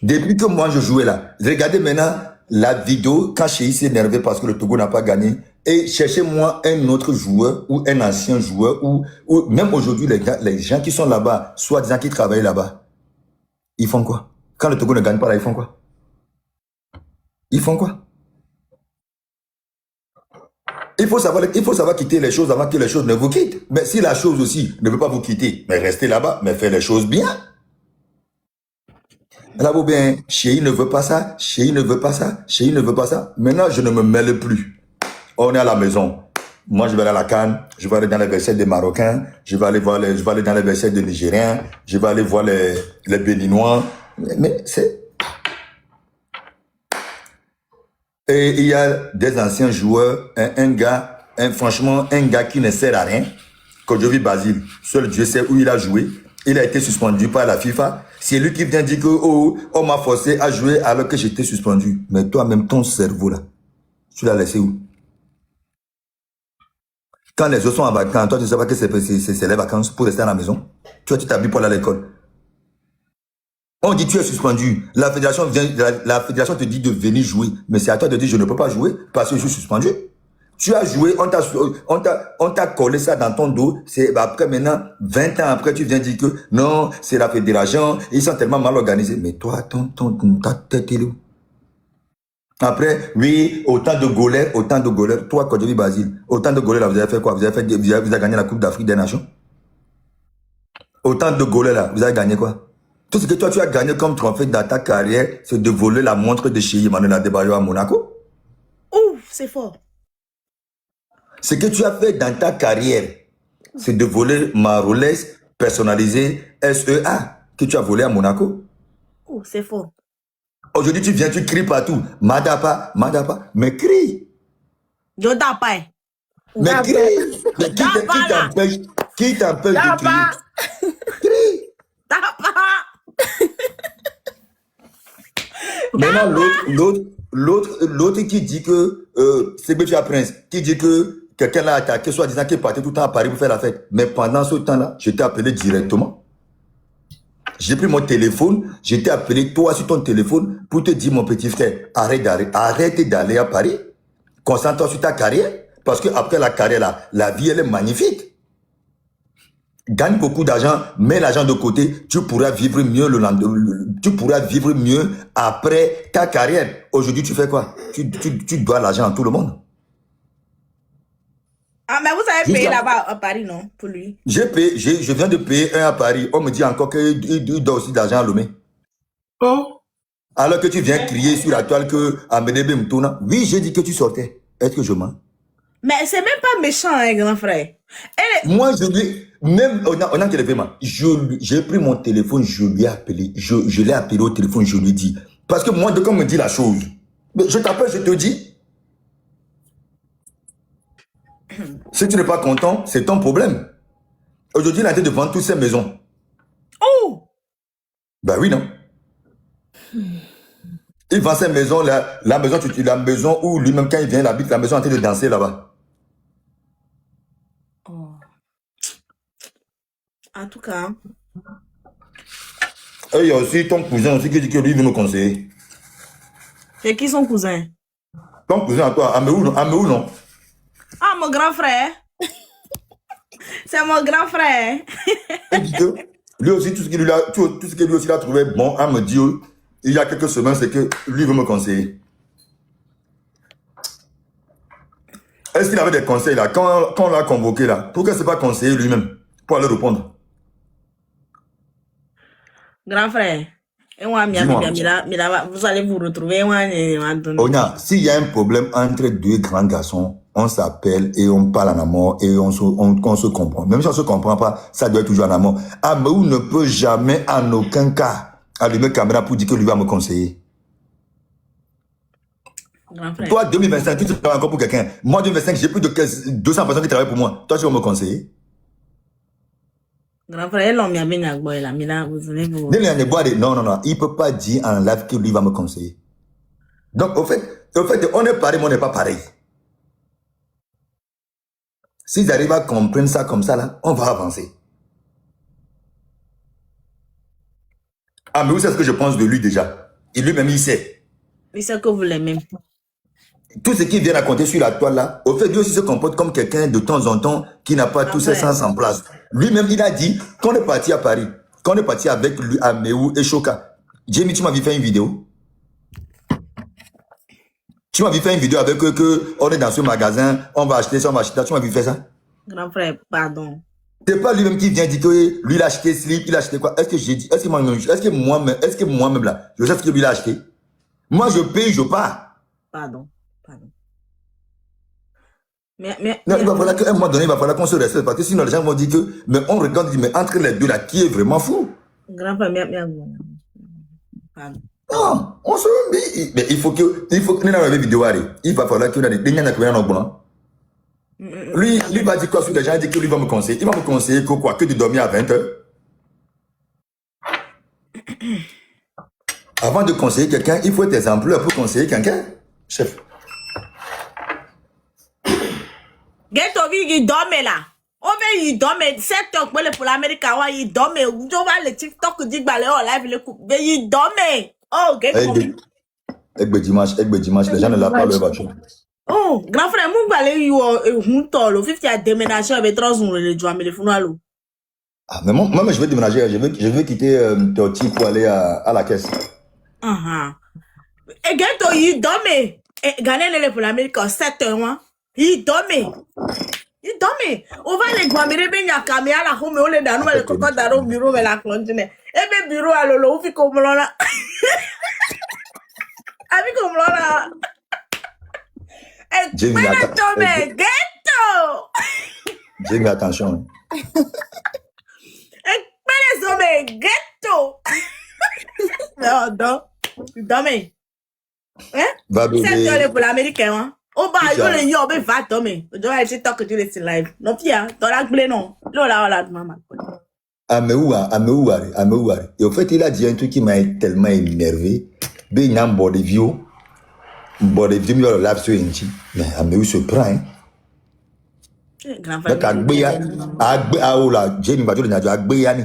Depuis que moi je jouais là, regardez maintenant la vidéo quand Chéri s'est énervé parce que le Togo n'a pas gagné. Et cherchez-moi un autre joueur ou un ancien joueur ou même aujourd'hui les gens qui sont là-bas, soi-disant qui travaillent là-bas, ils font quoi? Quand le Togo ne gagne pas là, ils font quoi? Ils font quoi? Il faut savoir quitter les choses avant que les choses ne vous quittent. Mais si la chose aussi ne veut pas vous quitter, mais restez là-bas, mais faites les choses bien. Là, vous bien, Chéri ne veut pas ça, Chéri ne veut pas ça, Chéri ne veut pas ça. Maintenant, je ne me mêle plus. On est à la maison. Moi, je vais aller à la CAN, je vais aller dans les versets des Marocains, je vais aller dans les versets des Nigériens, je vais aller voir les Béninois. Mais c'est... Et il y a des anciens joueurs, franchement, un gars qui ne sert à rien, Kodjovi Basile, seul Dieu sait où il a joué. Il a été suspendu par la FIFA. C'est lui qui vient dire que on m'a forcé à jouer alors que j'étais suspendu. Mais toi-même, ton cerveau là, tu l'as laissé où? Quand les autres sont en vacances, toi tu ne sais pas que c'est les vacances pour rester à la maison. Toi tu t'habilles pour aller à l'école. On dit tu es suspendu. La fédération te dit de venir jouer. Mais c'est à toi de dire je ne peux pas jouer parce que je suis suspendu. Tu as joué, on t'a collé ça dans ton dos. C'est après maintenant, 20 ans après, tu viens dire que non, c'est la fédération, ils sont tellement mal organisés. Mais toi, ta tête est où? Après, oui, autant de goleurs. Toi, Kodjovi Basile, autant de goleurs là, vous avez fait quoi? Vous avez gagné la Coupe d'Afrique des Nations? Autant de goleurs là, vous avez gagné quoi? Tout ce que toi, tu as gagné comme trophée dans ta carrière, c'est de voler la montre de Chéri Emmanuel Adebayor à Monaco. Ouf, c'est fort. Ce que tu as fait dans ta carrière, c'est de voler ma Rolex personnalisée SEA que tu as volé à Monaco. Ouf, c'est fort. Aujourd'hui, tu viens, tu cries partout. Madapa, mais crie. Je t'en paye. Mais crie. Mais qui t'empêche de crier? Crie. Maintenant, l'autre qui dit que c'est Bétia Prince, qui dit que quelqu'un l'a attaqué, soit disant qu'il partait tout le temps à Paris pour faire la fête. Mais pendant ce temps-là, je t'ai appelé directement. J'ai pris mon téléphone, je t'ai appelé toi sur ton téléphone pour te dire, mon petit frère, arrête d'aller à Paris. Concentre-toi sur ta carrière. Parce qu'après la carrière, là, la vie, elle est magnifique. Gagne beaucoup d'argent, mets l'argent de côté, tu pourras vivre mieux tu pourras vivre mieux après ta carrière. Aujourd'hui, tu fais quoi? Tu dois l'argent à tout le monde. Ah, mais vous avez payé là-bas à Paris, non? Pour lui. Je viens de payer un à Paris. On me dit encore qu'il doit aussi de l'argent à Lomé. Oh, Alors que tu viens crier sur la toile que Amédébé me tourne. Oui, j'ai dit que tu sortais. Est-ce que je mens? Mais c'est même pas méchant, hein, grand frère. Moi, je lui... Même, on a téléphone. J'ai pris mon téléphone, je lui ai appelé. Je l'ai appelé au téléphone, je lui ai dit. Parce que moi, dès qu'on me dit la chose, je t'appelle, je te dis. Si tu n'es pas content, c'est ton problème. Aujourd'hui, il a été de vendre toutes ces maisons. Oh! Ben oui, non? Il vend sa maison, la maison où lui-même, quand il vient, il habite la maison en train de danser là-bas. Oh. En tout cas. Et il y a aussi ton cousin aussi qui dit que lui veut me conseiller. C'est qui son cousin? Ton cousin à toi, Améou non? Ah, mon grand frère. C'est mon grand frère. Il dit que lui aussi, tout ce que lui aussi a trouvé bon à me dire il y a quelques semaines, c'est que lui veut me conseiller. Est-ce qu'il avait des conseils là? Quand on l'a convoqué là, pourquoi c'est pas conseiller lui-même pour aller répondre? Grand frère. Vous allez vous retrouver. Onya, s'il y a un problème entre deux grands garçons, on s'appelle et on parle en amont et on se comprend. Même si on ne se comprend pas, ça doit être toujours en amont. Améou ne peut jamais, en aucun cas, allumer caméra pour dire que lui va me conseiller. Grand frère. Toi, 2025, tu travailles encore pour quelqu'un. Moi, 2025, j'ai plus de 200 personnes qui travaillent pour moi. Toi, tu vas me conseiller. Grand frère, l'homme a bien boy là, vous venez vous. Non, il ne peut pas dire en live que lui va me conseiller. Donc, au fait, on est pareil, mais on n'est pas pareil. S'ils arrivent à comprendre ça comme ça, là, on va avancer. Ah, mais vous savez ce que je pense de lui déjà. Et lui-même, il sait. Il sait que vous l'aimez. Tout ce qu'il vient raconter sur la toile là, au fait, lui aussi se comporte comme quelqu'un de temps en temps qui n'a pas tous ses sens en place. Lui-même, il a dit qu'on est parti à Paris, qu'on est parti avec lui, Améou et Choka. Jamie, tu m'as vu faire une vidéo. Tu m'as vu faire une vidéo avec eux que on est dans ce magasin, on va acheter ça, on va acheter ça. Tu m'as vu faire ça? Grand frère, pardon. C'est pas lui-même qui vient dire que lui il a acheté slip, il a acheté quoi? Est-ce que j'ai dit, est-ce que moi-même là, je sais ce que lui il a acheté? Moi je paye, je pars. Pardon. Non, il va falloir qu'à un moment donné, il va falloir qu'on se respecte parce que sinon les gens vont dire que, mais on regarde, mais entre les deux là, qui est vraiment fou? Grand frère, pardon. Non, on se met. Mais il faut que nous avons une vidéo. Il va falloir que nous ayons lui va dire quoi sur les gens, il dit que lui va me conseiller. Il va me conseiller que quoi? Que de dormir à 20h. Avant de conseiller quelqu'un, il faut être exemplaire pour conseiller quelqu'un, chef. Il dorme là. Il dorme. 7 heures pour l'Amérique. Il dorme. Je vois le TikTok dit live. Il dorme. Oh, Egbe dimanche, les gens ne l'ont pas leur voiture. Oh, grand frère, mon balai, le 50 a déménagé avec 3 jours, le joie, mais le funalo. Ah, mais moi, je vais déménager, je veux quitter Toti pour aller à la caisse. Et Gato, il dorme. Gagner pour l'Amérique en 7 heures, il dorme. On va les guaminer, ben y'a caméra la home, on les donne, le coco d'aro bureau, mais la clontine. Et bien, bureau à l'eau, on fait comme là. Avec comme là. Jamie, Jamie, attention. Ghetto. Non. Dormez. Va bébé. C'est pour l'américain. Oh bah, il y a un va dormir. Je dois aller talk to this live. Non, Pia, dans la blé, non. Là, maman. Améou. Et au fait, il a dit un truc qui m'a tellement énervé. Ben, il y a un bord de vieux. Bord de vieux, il y a le lave sur Inchi. Mais Améou se prend, hein. Donc, Jamie va dire, Agbéyani.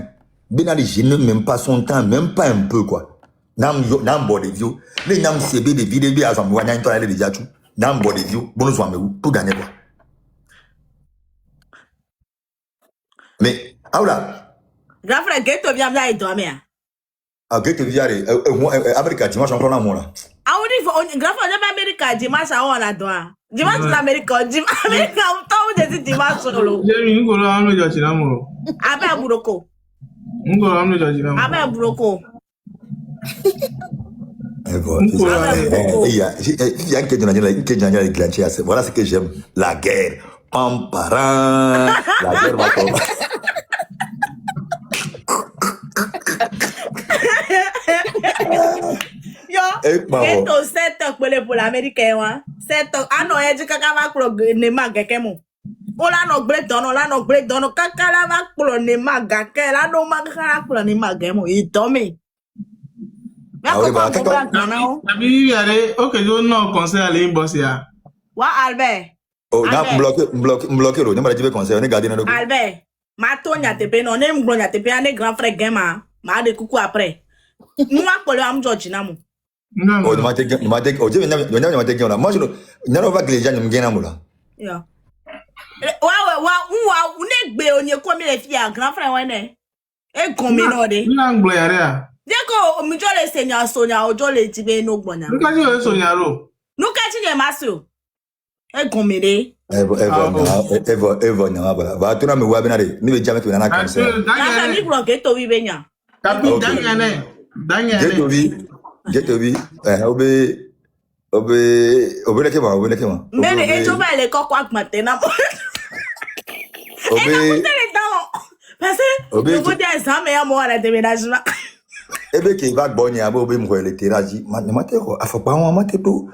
Ben, je ne même pas son temps, même pas un peu, quoi. Nam bord de vieux. Les nam CB de vidéos, à son moyen, il a déjà tout. Nam bord de vieux, bon, nous Améou, pour gagner, quoi. Mais, là. Grand frère, Ghetto vient là et dormir. Ah, Ghetto vient, Amérique, dimanche, encore là, moi, là. Ah, on dit, grand frère, Amérique, dimanche, on a droit. Dimanche, l'Amérique, Amérique, on dit dimanche, solo. Jamie, nous allons nous dire, Namoro. Abe Buroko. Nous allons nous dire, Namoro. Abe Buroko. Il y a un qui voilà ce que j'aime. La guerre. Pamparan. La guerre va tomber. Yo, Ghetto 7 heures pour l'américain. 7 heures. Ah non, il dit que va pour le Nema Gekemo. On l'a no break down, Kakala va pour le Nema Gake. Là, no Magara pour le Nema Gemo. Il dorme. Ah oui, bah, quand Abi yare okay yo no conseil à l'inbox ya. Wa Albert. oh, na Albert. bloqué, ne m'a dit conseil, on est gardé dans le Albert. Ma tonya tepe no ne mbronya tepe ane grand frère Gema. Ma de coucou après. Nous a collé am George na mo. Non. oh, ne m'a dit, oh, je viens là. Moi, je ne vais pas que les gens me gagnent là. Yeah. Wa une gbe onye ko mi le fi a grand frère wene. E gon mi no de. Ni anglo yare ya. Deko mi jo le senya sonya ojo le ti be no gbonya. Nka ti o so nyaro. Nu ka ti je maso. E gon mi de. Eva, voilà. Va, tu n'as me voir bien, ni le jamais que nana comme ça. Na mi bro ke to wi be nya. Tapi danyane. Get to be, obey, Mbele e jo ba le kokko akmate na. obey, Parce que je vous dis examen ya mo ala déménagement. ebe qui va bonne abo obey mo le teraji, matero, afapa on mateto.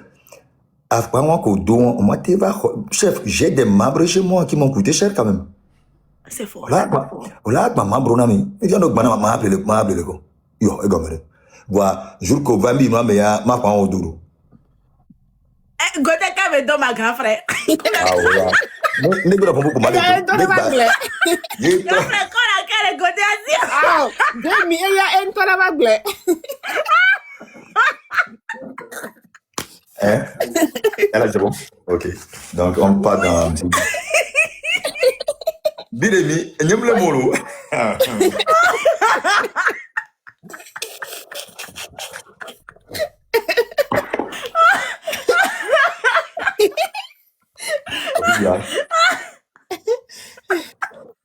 Afapa on ko don, on mateva chef, j'ai des membres chez moi qui m'ont coûté cher quand même. C'est fort. Là, ma membre na mi. Il vient donc bana m'a appelé le ko. Yo, e gomere. Voilà, jour ko va mi no me ya ma pa on duro. Gote ka me do ma grand frère. Ah ouais. Ne bra pour mal. Grand frère ko la kere gote asi. Ah, Demi, il y a un peu de bagle. Hein? Elle c'est bon? Ok. Donc, on part dans... Dis-le-mi, il y a le molo.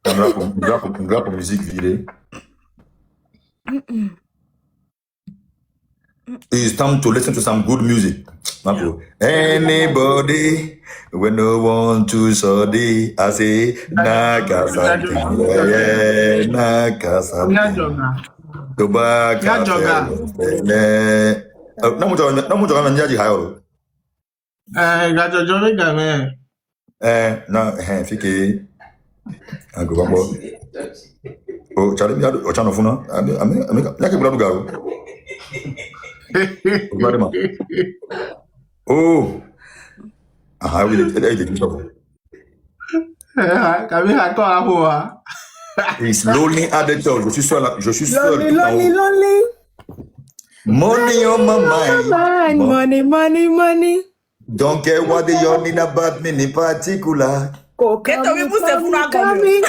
On grappe musique virée. It's time to listen to some good music. Anybody when no one to sorry, I say Nakasaki, Nakasaki. Ya joga. No mucho na njaji hayo. Ga jojo me ga me. No, fike. Ango bambo. Oh, chale mi ado, ochano funa. Ami, yake bula dugaro. Oh. Ah, oui, il est Kami hako aho. He's lonely at the door. Je suis seul. Lonely. Money on my mind. Money. Don't care what they all need about me in particular. Keto we must have funa gomi.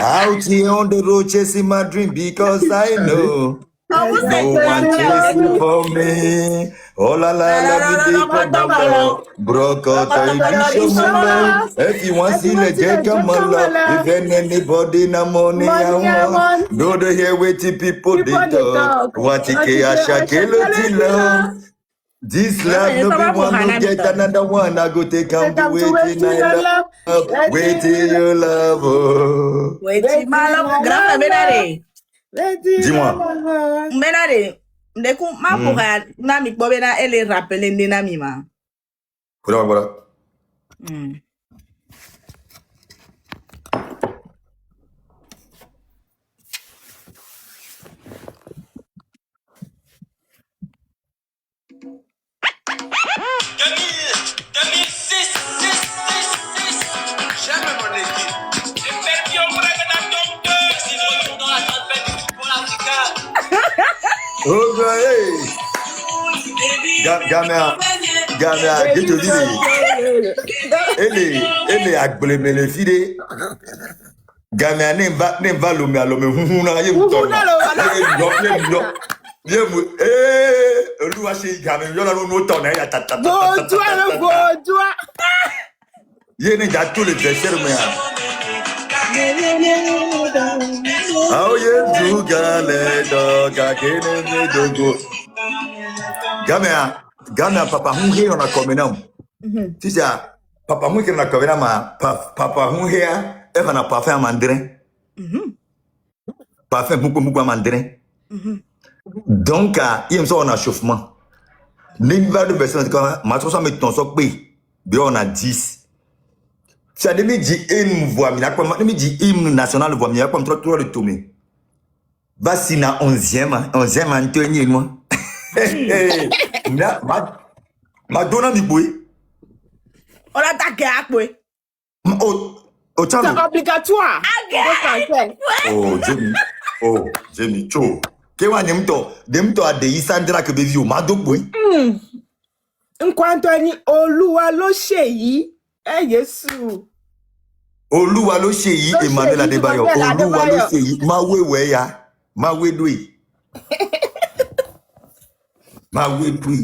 Out here on the road chasing my dream because I know no one chasing for me. Oh la la, broke out if you want to see the jet come on, if anybody na money I want, do the hear waiting people they talk. What you can shake love. This love no be one to get another one. I go take and be waiting I love, waiting your love. Oh. Waiting my love, grand benare. Dis-moi. Benare, ndeku ma poka na mi bobe na ele rappeler ndena mi ma. Voilà. J'aime mon équipe. Oh, hey. Gamia, que te dis? Elle est agblé le fide. Gamia n'est pas l'homme à l'homme. Huna, il Gamia, papa, on a comme un tu sais, papa, on a comme papa, elle va pas faire un mandarin. Pas faire beaucoup mandarin. Donc, il me semble on a chauffement. Niveau de personnes, ma chose, met ton soc, on a 10. Ça demi dit hymne voix, mais dit hymne national voix, mais comme trop le tourner. Vas-y na 11e Antonio moi. Ma donna mi boy. On a ta gapwe. Au C'est chalo. obligatoire. Oh, Jamie. Oh, Jamie. Cho. Kewa nemto a de Isandra que bevio. Ma do boy. Enquanto ni Olúwa ló ṣe yìí. Yesu. Olúwa ló ṣe yìí, Emmanuel Adébáyọ̀. Olúwa ló ṣe yìí. Ma we ya. Ma we dwe. Ma we dwe.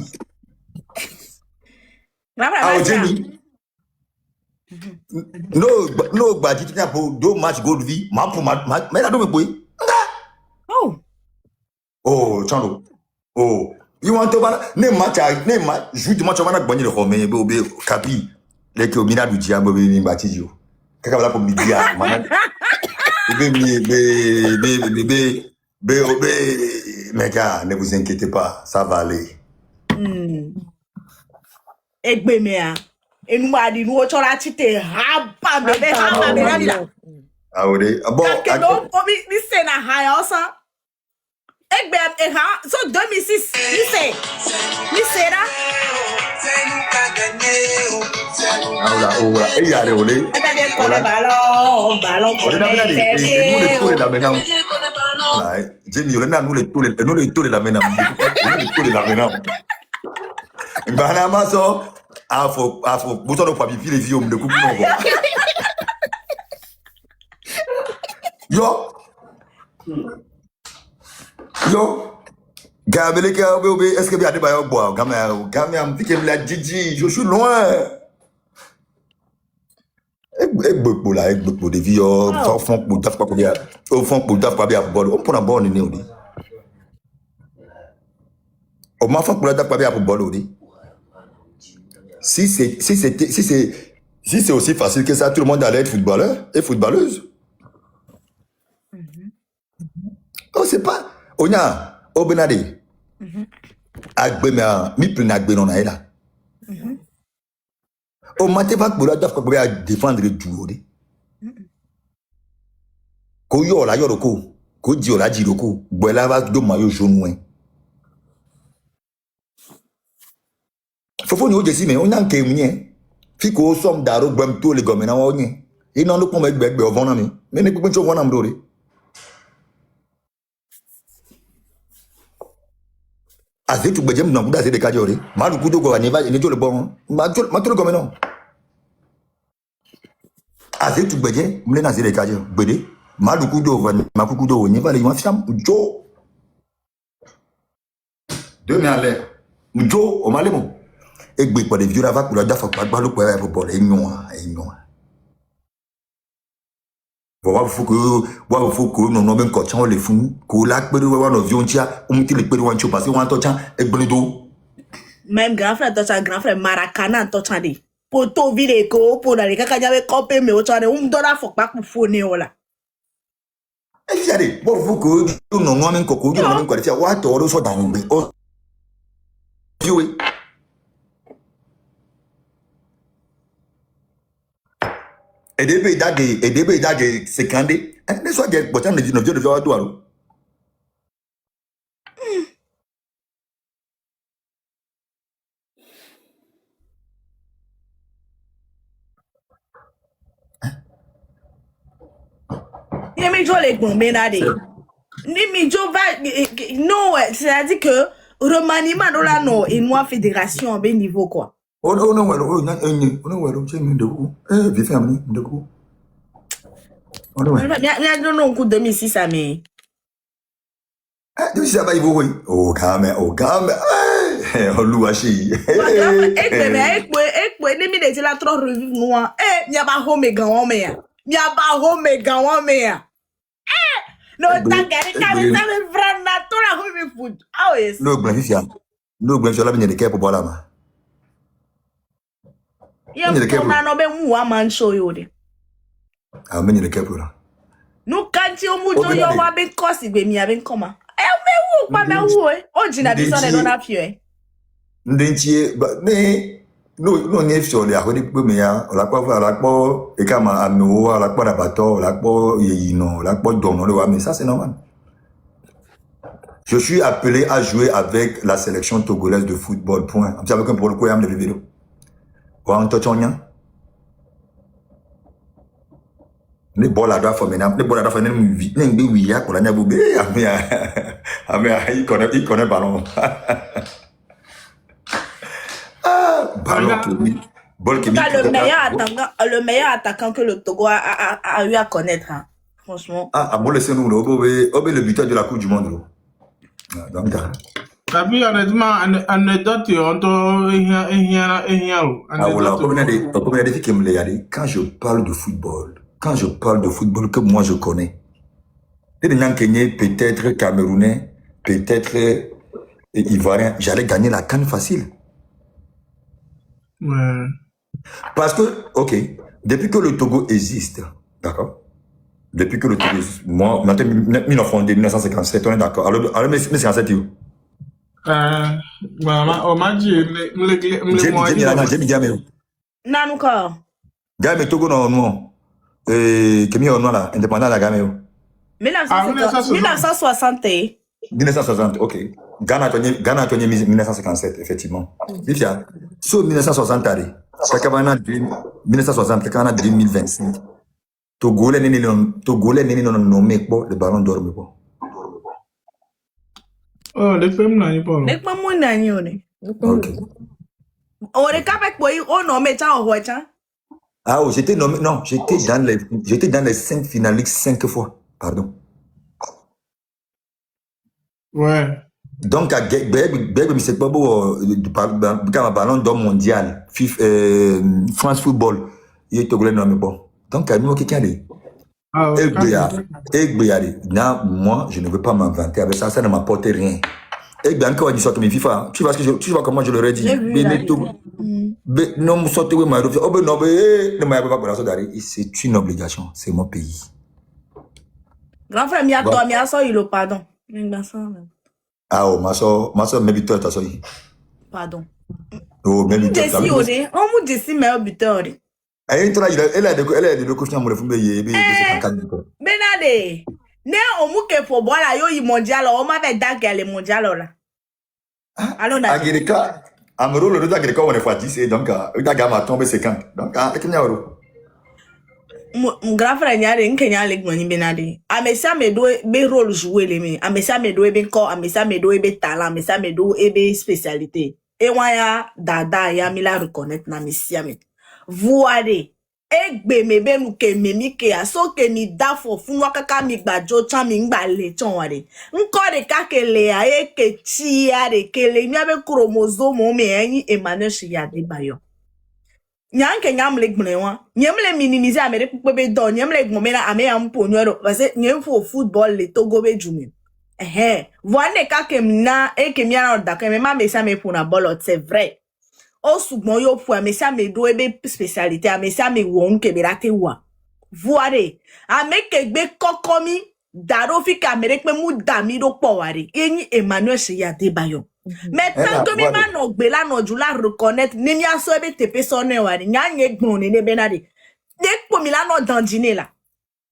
Ah, Jamie. No, but you can't do much good V. Ma pour ma, mais là, don't me Oh. Oh, Chano. Oh, you want to name match, joue du match à Manak Bonnie le Romain, Bobé, Capi, les que au mina du diable, Bobé, Batizio. Kakabla pour midi, Manak. Mais gars, ne vous inquiétez pas, ça va aller. Egbe mea. Enu ma di nu ocho la chite hapa me la. Ah oui, bon. Que no mi se na haya osa. Egbe so 2006 mi se ra. Oula, et y a olé. Ballon. Jimmy, nous les tous les la mena. Banama so, afo, bouton de papier, les vieux, de coupe Yo, Gabele, est-ce que vous avez des bois? Gamin, piquez la Gigi, je suis loin. Pour des vieux, au fond, pour taf pas bien, au fond, pour taf pas bien, on prend un bon nez, on dit. Au moins, pour la taf pas bien, pour bol, on dit. Si c'est aussi facile que ça, tout le monde allait être footballeur et footballeuse. Oh, c'est pas. On a, au Benade. Agbe, mi plein agbe non là. Au matin, pas pour la taf pas bien défendre le duo. Ko yo la yoroko, ko di ola jiroko, boela va do mayo jaune. Fofo ni o jesi me o nan ke mnye fi ko som daro gbem to le gomena wo nye e nan lo pon megbe o vona mi me ne gbem cho vona mdore aze tu gbejem na buda se de kajore ma lu kudo go ani va ni to le bon ma to le gomena aze tu gbeje mle na se de kajore gbede ma lu kudo va ma kudo ni va le ma fiam jo de me ale jo o male mo egbe pour les vieux là pour la dafa pas le pour les non. Voilà faut que non ben ko chan le fun ko la pe wa no vieux ntia ti le pe wa ncho parce wa to chan egbe do Même grand frère to grand frère Maracana to chan de. Poto vile ko po na le kaka jawe kope me o chan de dora fok pa ku fone ola. e yare bo faut que non men ko non men ko tia wa to ro so dan gbe o vieux et des dagues secondé ne soit que pourtant ne vieux de voir toi Ye mi jo le gbon benade. Ni mi jo va non c'est-à-dire que remaniement do la no et moi fédération ben niveau quoi. Oh non, c'est une de vous. Vieux famille, de vous. Oh non, Bien non coup 2006 à mais. Tu sais pas, il faut. Oh, gamin. Oh, louachi. Ekwe, ni mi de la trop revivre moi. Mi a ba home gan me ya. Mi a ba home gan me ya. No ta gari ka mi sa me vrana to la home food. Ah yes. No, Blanfifia. No, Blanfifia, la vigne de quai pour boire là, ma. Ya na no be mu wa man show yo de. Ah, mais il est capable là. No kanti o mu jo yo wa be kosi gbe mi a be nkoma. Me wu pa me wu o jina bi so na na fio Ndentie, no nie fio le akodi pe me ya, la po e kama anu, la po na bato, la po yeyino, la po dono le wa, mais ça c'est normal. Je suis appelé à jouer avec la sélection togolaise de football, point. Vous savez que pour le coup, il y a des vidéos. On touche en rien. Les balles à droite, les balles à droite, il connaît le ballon. Ballon, ball qui le meilleur attaquant que le Togo a eu à connaître, hein. Franchement. Ah, bon, laissez-nous, le buteur de la Coupe du Monde. Donc, Tapi honnêtement, anecdote, quand je parle de football, que moi je connais, les gens kenyans, peut-être camerounais, peut-être ivoiriens, j'allais gagner la CAN facile. ouais. Parce que, ok, depuis que le Togo existe, d'accord? Depuis que le Togo existe, moi, maintenant, 1957, on est d'accord. Alors, 1957, où? On m'a dit, J'ai mis Nanuka. Game Togo non, Kemi on là, indépendant la game. 1960. 1960, ok. Ghana a 1957, effectivement. Bifia, sur 1960, 1960, 2025. Togolais n'est non nommé pour le ballon d'or. oh, les femmes là, ils parlent. Les femmes Ok. on est capable de nommer ça au roi. Ah, oh, j'étais nommé, non, j'étais dans les 5 finalistes 5 fois. Pardon. Ouais. Donc, c'est pas beau, ballon d'or mondial, France Football, il est Togolais nommé bon. Donc, à nous, qui est Ah, moi, je ne veux pas m'inventer avec ça, ça ne m'apporte rien. Et bien, quand on dit ça, mes FIFA, tu vois comment je leur ai dit. Non, c'est une obligation, c'est mon pays. Grand frère, il a pardon. Ah, oh, ma soeur, mes buteurs, t'as soeur. Pardon. Oh, mes buteurs. On m'a dit si meilleur buteur. Elle a des coachs dans le football. Benade. Ne omuke pour boire la yo mondial, on m'avait dagué le mondial là. Alors là. Agrika, Amero le deux agrika on est fois 10 et donc il a gama tombé 50. Donc avec une euro. Mon grand frère n'y a rien que n'y a les gagner benade. Amesa me doit be rôle jouer les mais amesa me doit be corps, amesa me doit be talent, amesa me doit be spécialité. Et waya dada ya mi la reconnaître na mesiame. Voade. Egbe mebe nuke memi ke aso ke mi da fo funwa kaka mi gbajo chan mi ngba le chan wade. Nko de kake le a e ke chi ya de ke le mi abe chromosome me enyi Emmanuel Shiyade bayo. Nyanke nyam le gbne wa. Nyem le minimiser amere pupebe do, nyem le gbome na ame ya mpo nyoro. Parce nyem fo football le Togo be jumi. Voane kake mna e ke mi ana da ke me ma me sa me pour na ball, c'est vrai. O souvent yo pour amesa me do ebe spécialité amesa me won ke berate wa voire ameke gbe kokomi daro fi kamere pe mu dami do po ware yin Emmanuel Shiyade bayo mais tant que mi ma no gbe la no ju la reconnaître ni mi aso ebe tepe sonne ware nya nye gbon ne benade dek po mi la no dandine la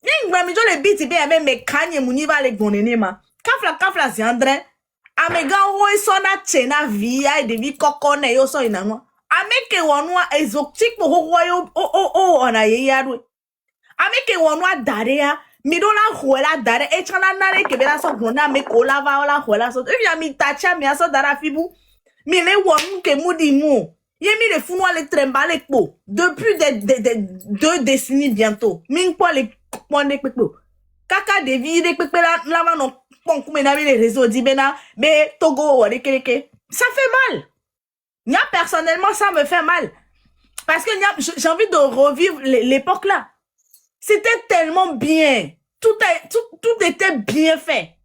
ni ngba mi jo le biti be me kanye mu ni va le gbon ne ma kafla si André amega wo sona chena via e devi kokone yo so inanwa ameke wonwa exotique po ho yo ona ye yaru ameke wonwa darea midola hoela dare e chana nare ke bela so grona me ko lava ola hoela so e ya mi tacha mi aso dara fibu mi le wonu ke mudi mu ye mi le funwa le trembale po depuis des 2 décennies bientôt min po le pone pepo kaka devi de pepe la no bon, comme les réseaux dit mais Togo, ça fait mal. Personnellement, ça me fait mal. Parce que j'ai envie de revivre l'époque là. C'était tellement bien. Tout était bien fait.